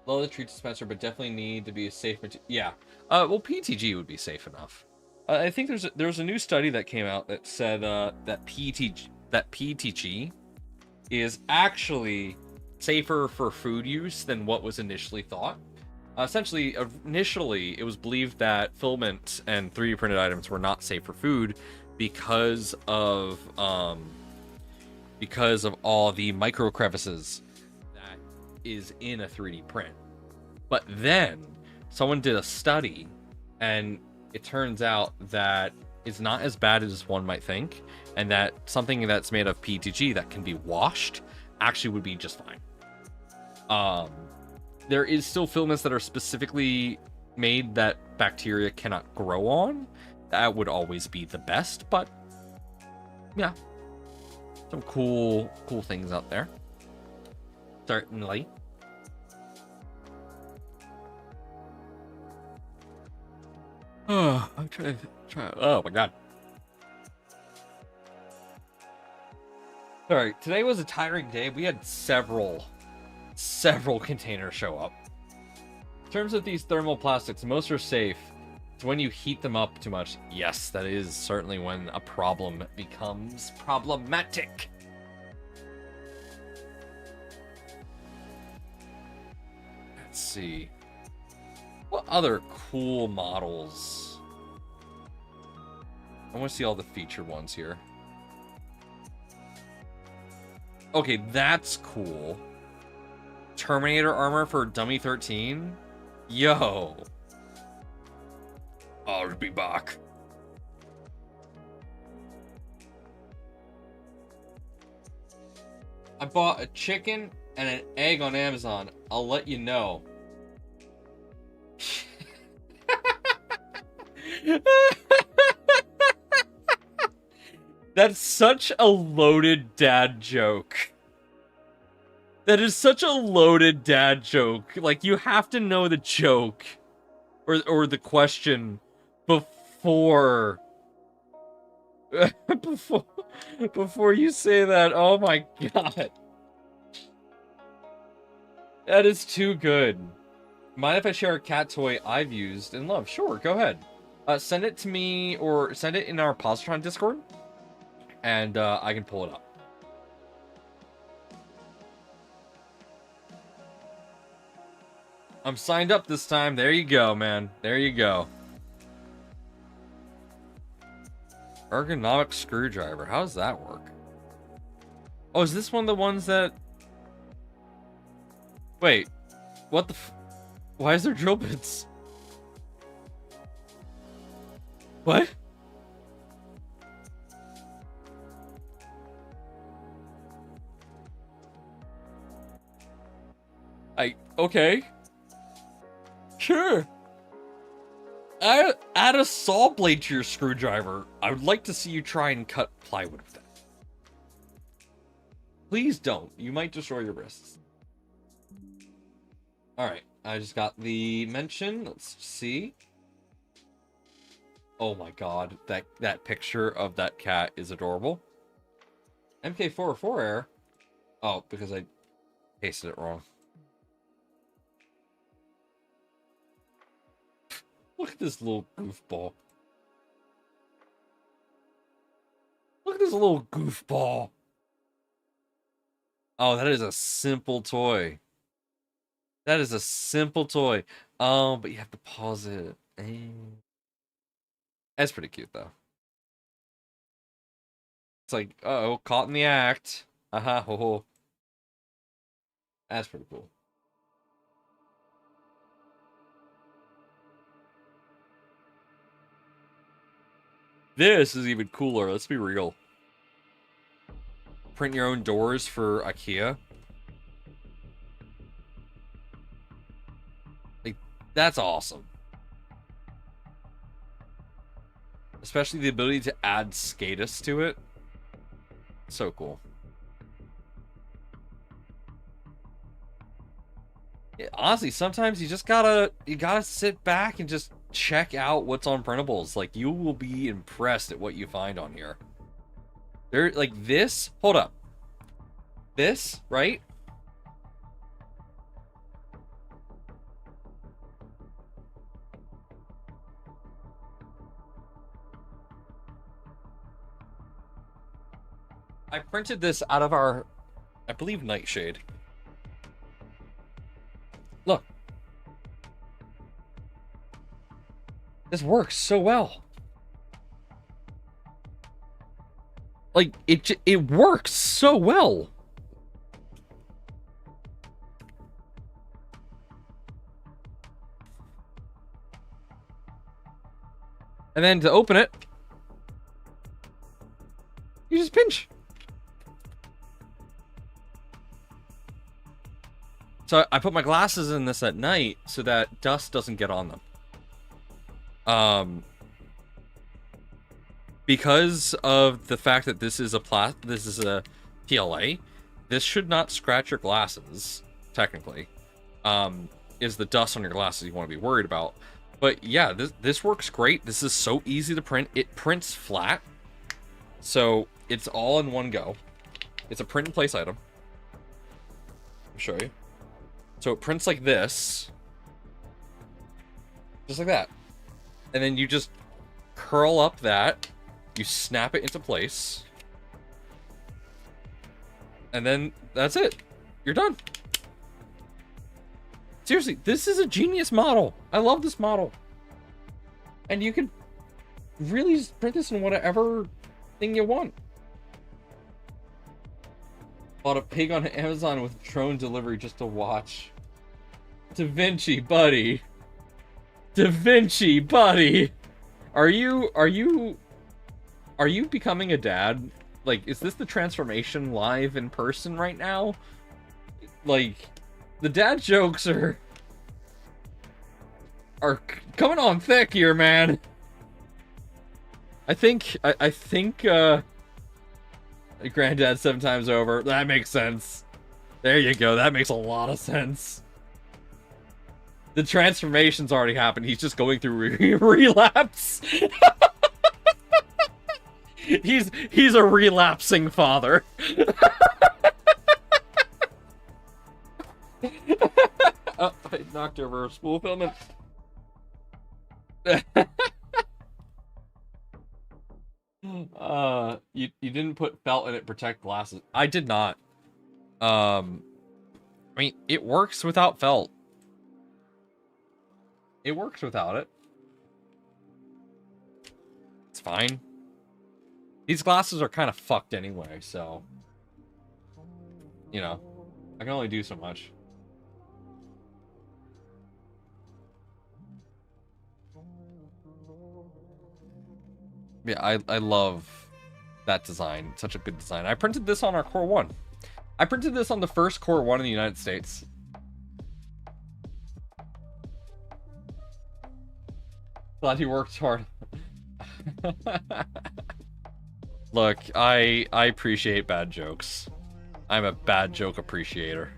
Low the treat dispenser, but definitely need to be a safe material. Yeah. Well, PTG would be safe enough. I think there's a new study that came out that said that PTG is actually safer for food use than what was initially thought. Essentially, initially, it was believed that filament and 3D printed items were not safe for food because of all the micro crevices that is in a 3D print. But then someone did a study, and it turns out that it's not as bad as one might think, and that something that's made of PETG that can be washed actually would be just fine. There is still filaments that are specifically made that bacteria cannot grow on. That would always be the best, but yeah, some cool things out there. Certainly. Oh, I'm trying. Oh my god. Sorry, today was a tiring day. We had several containers show up. In terms of these thermoplastics, most are safe. It's when you heat them up too much. Yes, that is certainly when a problem becomes problematic. Let's see. What other cool models? I want to see all the featured ones here. Okay, that's cool. Terminator armor for Dummy 13? Yo. I'll be back. I bought a chicken and an egg on Amazon. I'll let you know. That's such a loaded dad joke. That is such a loaded dad joke. Like, you have to know the joke or the question before before you say that. Oh my god. That is too good. Mind if I share a cat toy I've used and love? Sure, go ahead. Send it to me or send it in our Positron Discord, and I can pull it up. I'm signed up this time. There you go, man. There you go. Ergonomic screwdriver. How does that work? Oh, is this one of the ones that... Wait. What the Why is there drill bits? What? Okay. Sure. Add a saw blade to your screwdriver. I would like to see you try and cut plywood with that. Please don't. You might destroy your wrists. Alright, I just got the mention. Let's see. Oh my god, that picture of that cat is adorable. MK4S. Oh, because I pasted it wrong. Look at this little goofball. Look at this little goofball. Oh, that is a simple toy. That is a simple toy. But you have to pause it. That's pretty cute, though. It's like, uh-oh, caught in the act. Aha, ho, ho. That's pretty cool. This is even cooler, let's be real. Print your own doors for IKEA. Like, that's awesome. Especially the ability to add SCADAs to it. So cool. Yeah, honestly, sometimes you just gotta sit back and just check out what's on printables. Like, you will be impressed at what you find on here. There, like this. Hold up. This, right? I printed this out of our, I believe, Nightshade. Look. This works so well. Like, it works so well. And then to open it, you just pinch. So I put my glasses in this at night so that dust doesn't get on them. Because of the fact that this is a PLA, this should not scratch your glasses, technically. Is the dust on your glasses you want to be worried about. But yeah, this works great. This is so easy to print. It prints flat. So it's all in one go. It's a print in place item. I'll show you. So it prints like this. Just like that. And then you just curl up that. You snap it into place. And then that's it. You're done. Seriously, this is a genius model. I love this model. And you can really just print this in whatever thing you want. Bought a pig on Amazon with drone delivery just to watch. Da Vinci, buddy. Da Vinci, buddy. Are you becoming a dad? Like, is this the transformation live in person right now? Like, the dad jokes are coming on thick here, man. I think Granddad 7 times over. That makes sense. There you go. That makes a lot of sense. The transformation's already happened. He's just going through relapse. He's a relapsing father. Oh, I knocked over a spool filament. You didn't put felt in it, protect glasses. I did not. I mean, it works without felt. It works without it. It's fine. These glasses are kind of fucked anyway, so... You know, I can only do so much. Yeah, I love that design. Such a good design. I printed this on our Core 1. I printed this on the first Core 1 in the United States. Glad you worked hard. Look, I appreciate bad jokes. I'm a bad joke appreciator.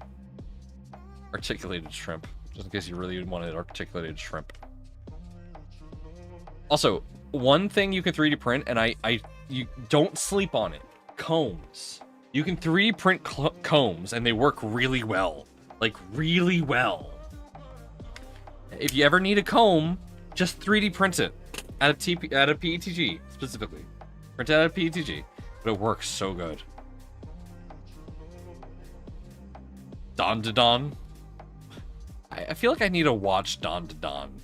Articulated shrimp. Just in case you really wanted articulated shrimp. Also, one thing you can 3D print, and you don't sleep on it. Combs. You can 3D print combs, and they work really well. Like, really well. If you ever need a comb, Just 3D print it at a PETG specifically. Print it at a PETG, but it works so good. Dawn to Dawn. I feel like I need to watch Dawn to Dawn.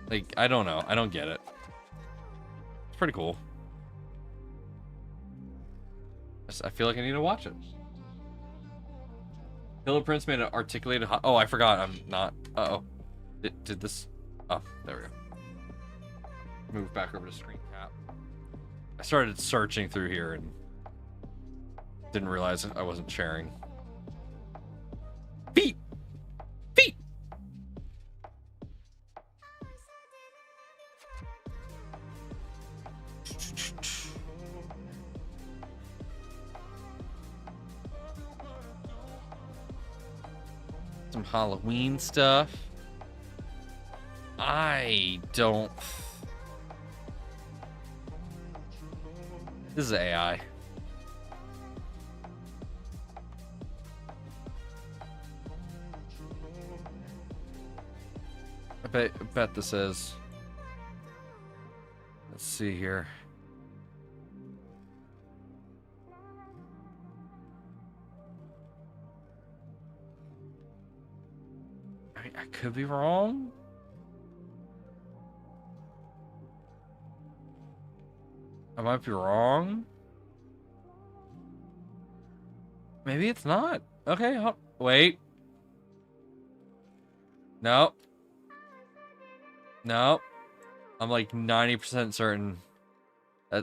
Like, I don't know. I don't get it. It's pretty cool. I feel like I need to watch it. Pillow Prince made an articulated... Oh, I forgot. I'm not... Uh-oh. Did this... Oh, there we go. Move back over to screen cap. I started searching through here and didn't realize I wasn't sharing. Feet! Feet! Some Halloween stuff. I don't... This is AI. I bet this is. Let's see here. I could be wrong. I might be wrong. Maybe it's not. Okay, wait. Nope. Nope. I'm like 90% certain.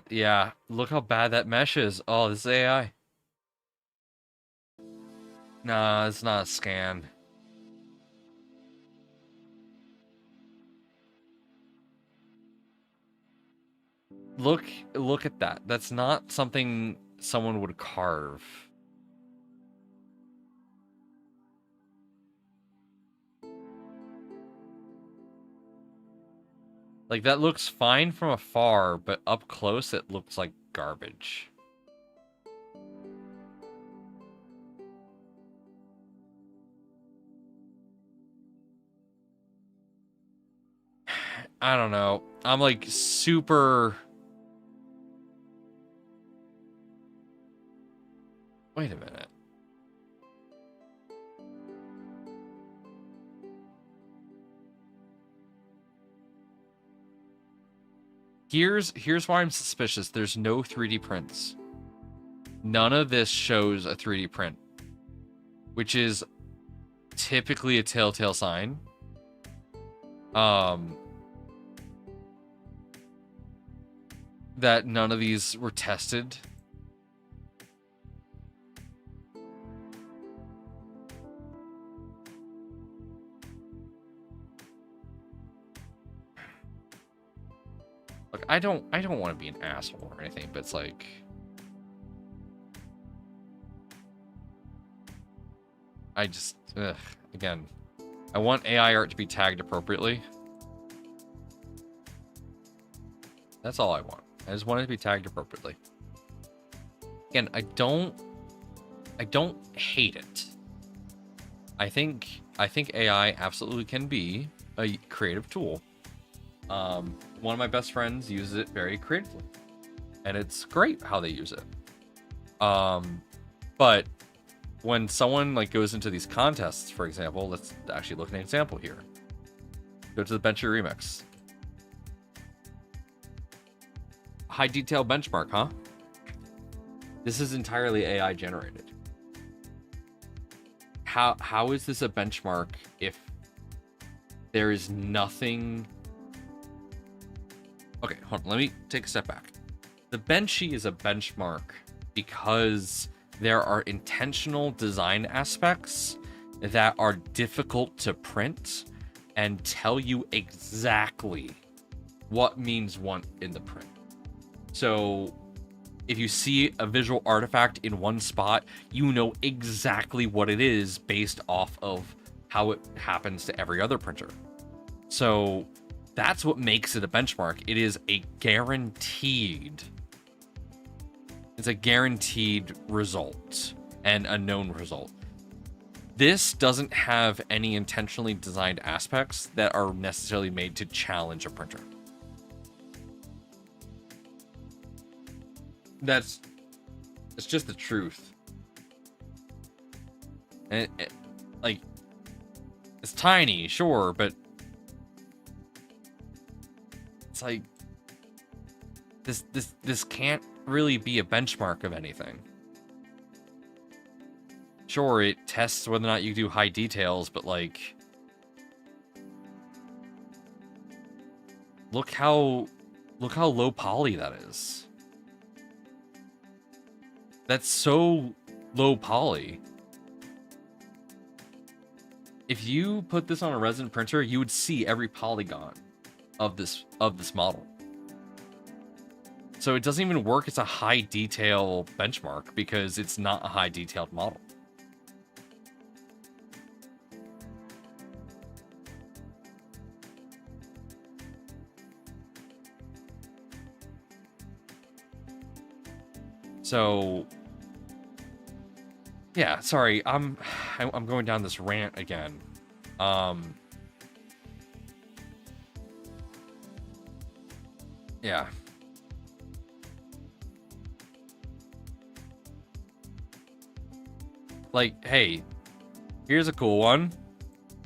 Yeah, look how bad that mesh is. Oh, this is AI. Nah, it's not a scan. Look at that. That's not something someone would carve. Like, that looks fine from afar, but up close it looks like garbage. I don't know. I'm like super... Wait a minute. Here's why I'm suspicious. There's no 3D prints. None of this shows a 3D print, which is typically a telltale sign. That none of these were tested. Look, I don't want to be an asshole or anything, but it's like, I just, again, I want AI art to be tagged appropriately. That's all I want. I just want it to be tagged appropriately. Again, I don't hate it. I think AI absolutely can be a creative tool. One of my best friends uses it very creatively, and it's great how they use it. But when someone like goes into these contests, for example, let's actually look at an example here. Go to the Benchy Remix. High detail benchmark, huh? This is entirely AI generated. How is this a benchmark if there is nothing? Okay, hold on, let me take a step back. The Benchy is a benchmark because there are intentional design aspects that are difficult to print and tell you exactly what means what in the print. So if you see a visual artifact in one spot, you know exactly what it is based off of how it happens to every other printer. So that's what makes it a benchmark. It is a guaranteed. It's a guaranteed result and a known result. This doesn't have any intentionally designed aspects that are necessarily made to challenge a printer. It's just the truth. And like, it's tiny, sure, but it's like this can't really be a benchmark of anything. Sure, it tests whether or not you do high details, but like, look how low poly that is. That's so low poly. If you put this on a resin printer, you would see every polygon of this model. So it doesn't even work as a high detail benchmark because it's not a high detailed model. So yeah, sorry, I'm going down this rant again. Yeah. Like, hey, here's a cool one.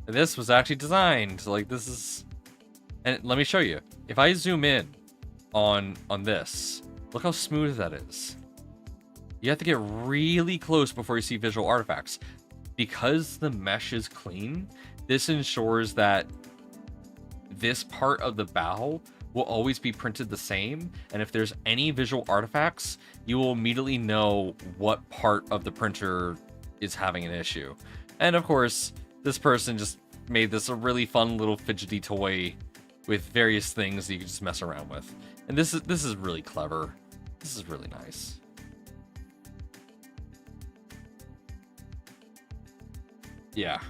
This was actually designed. Like, this is... And let me show you. If I zoom in on this, look how smooth that is. You have to get really close before you see visual artifacts. Because the mesh is clean, this ensures that this part of the bow will always be printed the same, and if there's any visual artifacts, you will immediately know what part of the printer is having an issue. And of course, this person just made this a really fun little fidgety toy with various things that you can just mess around with. And this is really clever. This is really nice. Yeah.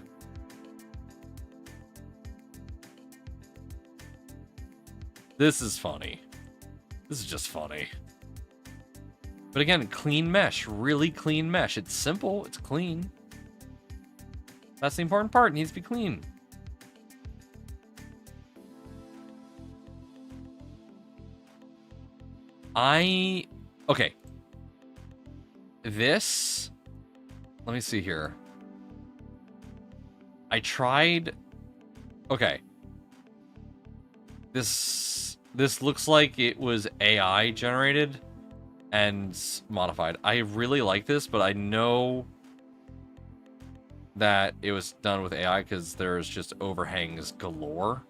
This is funny. This is just funny. But again, clean mesh. Really clean mesh. It's simple. It's clean. That's the important part. It needs to be clean. Okay. This... Let me see here. I tried... Okay. This looks like it was AI generated and modified. I really like this, but I know that it was done with AI because there's just overhangs galore.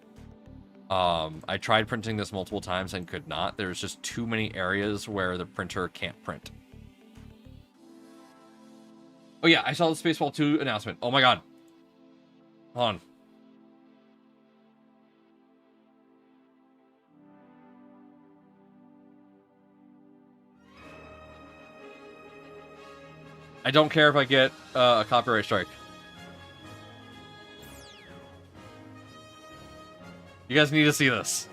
I tried printing this multiple times and could not. There's just too many areas where the printer can't print. Oh yeah, I saw the Spaceball 2 announcement. Oh my god. Hold on. I don't care if I get a copyright strike. You guys need to see this.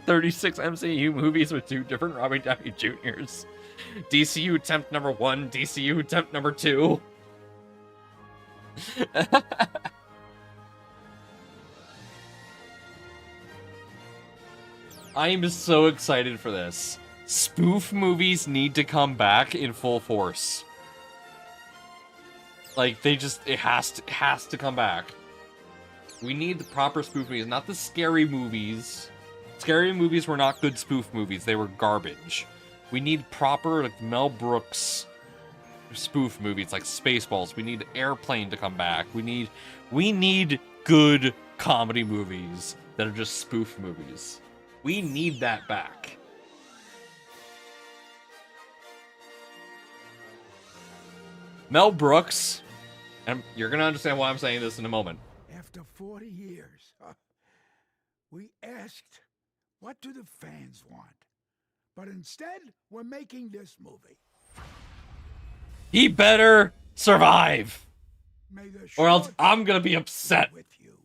"36 MCU movies with 2 different Robert Downey Jr.'s. DCU attempt number 1, DCU attempt number 2. I am so excited for this. Spoof movies need to come back in full force. Like, it has to come back. We need the proper spoof movies, not the scary movies. Scary movies were not good spoof movies. They were garbage. We need proper, like, Mel Brooks spoof movies, like Spaceballs. We need Airplane to come back. We need good comedy movies that are just spoof movies. We need that back. Mel Brooks, and you're gonna understand why I'm saying this in a moment. After 40 years, we asked, what do the fans want? But instead, we're making this movie. He better survive. May the Or else short I'm gonna be be upset. with you.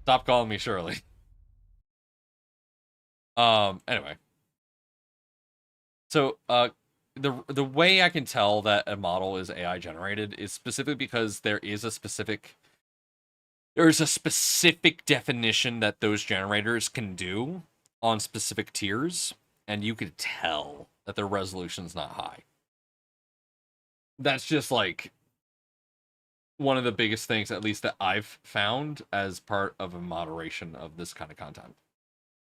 Stop calling me Shirley. Anyway. So, the way I can tell that a model is AI generated is specifically because there's a specific definition that those generators can do on specific tiers, and you could tell that their resolution's not high. That's just like one of the biggest things, at least that I've found as part of a moderation of this kind of content.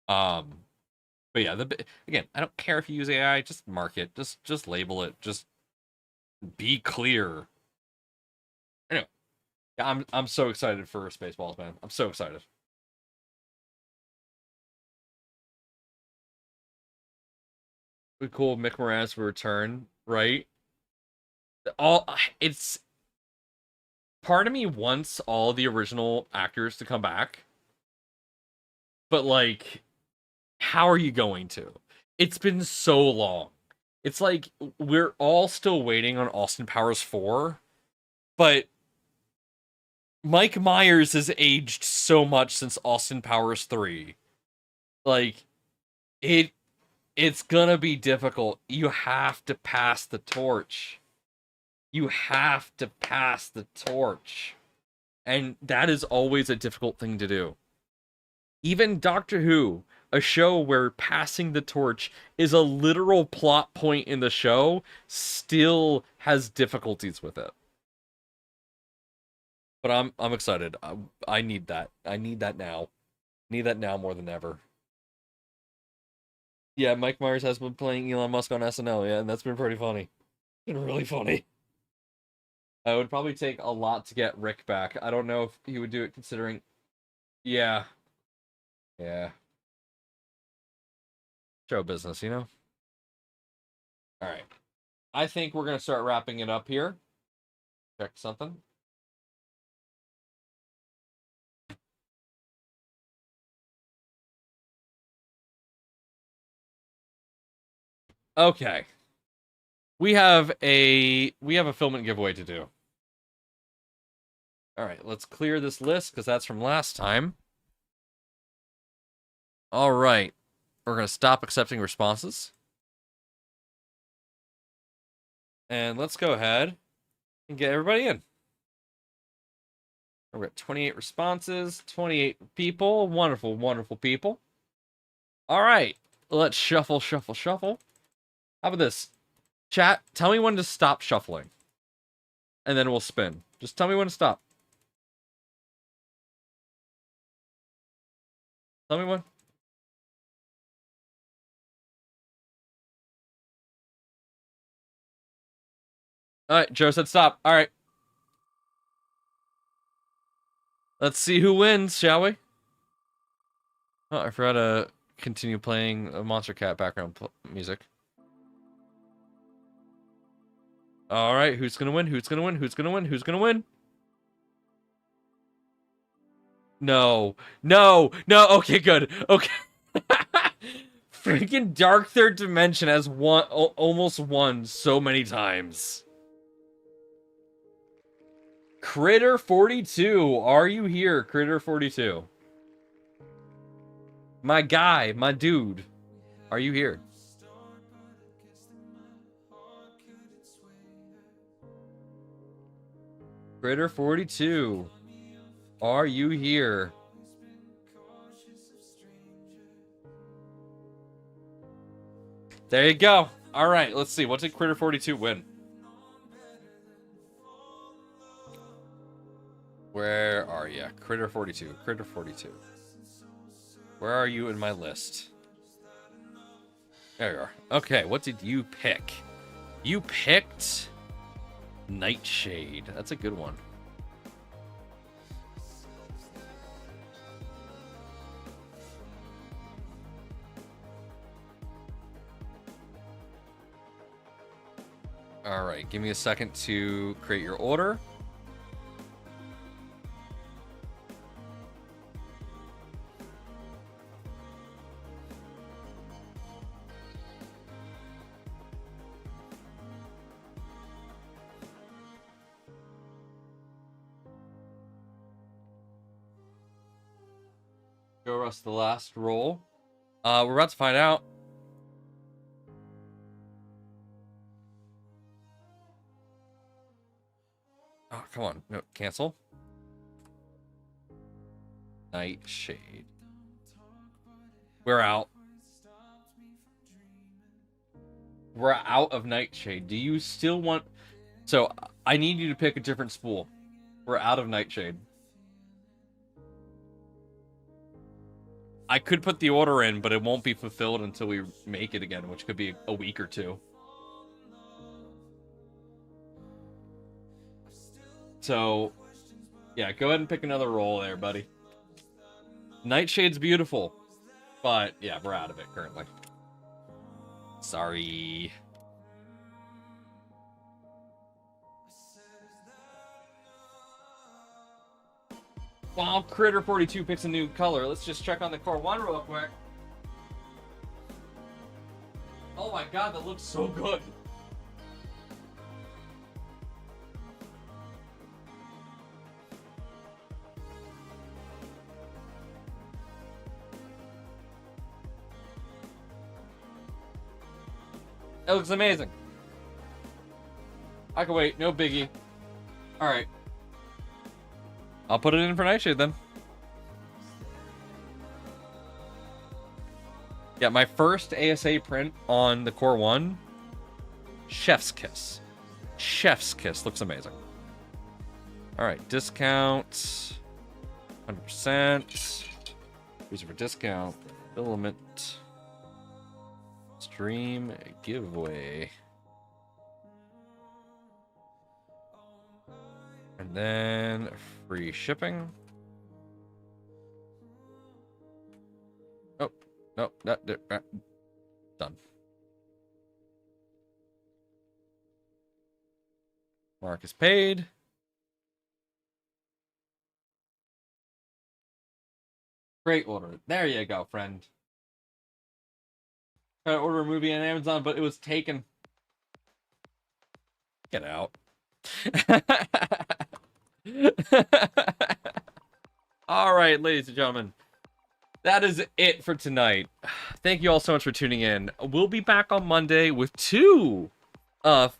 But yeah, again, I don't care if you use AI, just mark it, just label it, just be clear. Anyway, yeah, I'm so excited for Spaceballs, man. I'm so excited. Be cool, Mick Moranis will return, right? It's part of me wants all the original actors to come back, but like, how are you going to? It's been so long. It's like we're all still waiting on Austin Powers 4, but Mike Myers has aged so much since Austin Powers 3. Like, it's gonna be difficult. You have to pass the torch. You have to pass the torch. And that is always a difficult thing to do. Even Doctor Who, a show where passing the torch is a literal plot point in the show, still has difficulties with it. But I'm excited. I need that. I need that now. I need that now more than ever. Yeah, Mike Myers has been playing Elon Musk on SNL, yeah, and that's been pretty funny. It's been really funny. It would probably take a lot to get Rick back. I don't know if he would do it considering... Yeah. Yeah. Show business, you know? Alright. I think we're going to start wrapping it up here. Check something. Okay. We have a filament giveaway to do. Alright, let's clear this list, because that's from last time. Alright. We're going to stop accepting responses. And let's go ahead and get everybody in. We've got 28 responses, 28 people. Wonderful, wonderful people. All right. Let's shuffle, shuffle, shuffle. How about this? Chat, tell me when to stop shuffling. And then we'll spin. Just tell me when to stop. Tell me when. All right, Joe said stop. All right. Let's see who wins, shall we? Oh, I forgot to continue playing Monster Cat background music. All right, who's gonna win? Who's gonna win? Who's gonna win? Who's gonna win? No, no, no. Okay, good. Okay. Freaking Dark Third Dimension has almost won so many times. Critter 42, are you here, Critter 42? My guy, my dude, are you here? Critter 42, are you here? There you go. All right, let's see. What did Critter 42 win? Where are you? Critter 42. Critter 42. Where are you in my list? There you are. Okay, what did you pick? You picked Nightshade. That's a good one. All right, give me a second to create your order. Show us the last roll. We're about to find out. Oh, come on. No, cancel. Nightshade. We're out. We're out of Nightshade. Do you still want... So, I need you to pick a different spool. We're out of Nightshade. I could put the order in, but it won't be fulfilled until we make it again, which could be a week or two. So, yeah, go ahead and pick another roll there, buddy. Nightshade's beautiful, but yeah, we're out of it currently. Sorry. While Critter42 picks a new color, let's just check on the core 1 real quick. Oh my god, that looks so good. That looks amazing. I can wait, no biggie. Alright. I'll put it in for Nightshade then. Yeah, my first ASA print on the Core 1. Chef's Kiss. Chef's Kiss. Looks amazing. Alright, discount. 100%. Use it for discount. Filament. Stream giveaway. And then free shipping. Oh, no, not done. Mark is paid. Great order. There you go, friend. Tried to order a movie on Amazon, but it was taken. Get out. All right, ladies and gentlemen, that is it for tonight. Thank you all so much for tuning in. We'll be back on Monday with two filament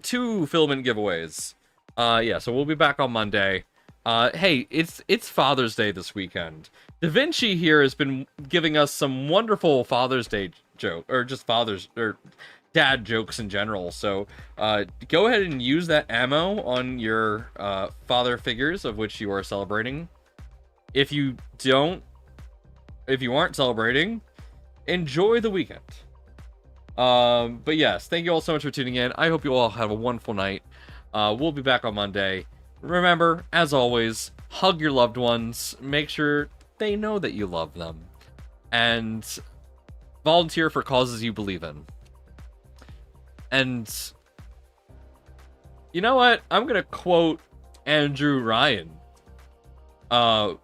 giveaways. Yeah, so we'll be back on Monday. Hey, it's Father's Day this weekend. Da Vinci here has been giving us some wonderful Father's Day joke, or just dad jokes in general. So go ahead and use that ammo on your father figures of which you are celebrating. If you aren't celebrating, enjoy the weekend. But yes, thank you all so much for tuning in. I hope you all have a wonderful night. We'll be back on Monday. Remember, as always, hug your loved ones. Make sure they know that you love them. And volunteer for causes you believe in. And you know what? I'm gonna quote Andrew Ryan.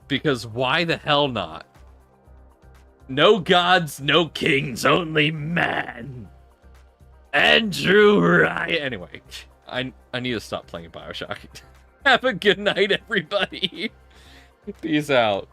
Because why the hell not? No gods, no kings, only man. Andrew Ryan. Anyway, I need to stop playing BioShock. Have a good night, everybody. Peace out.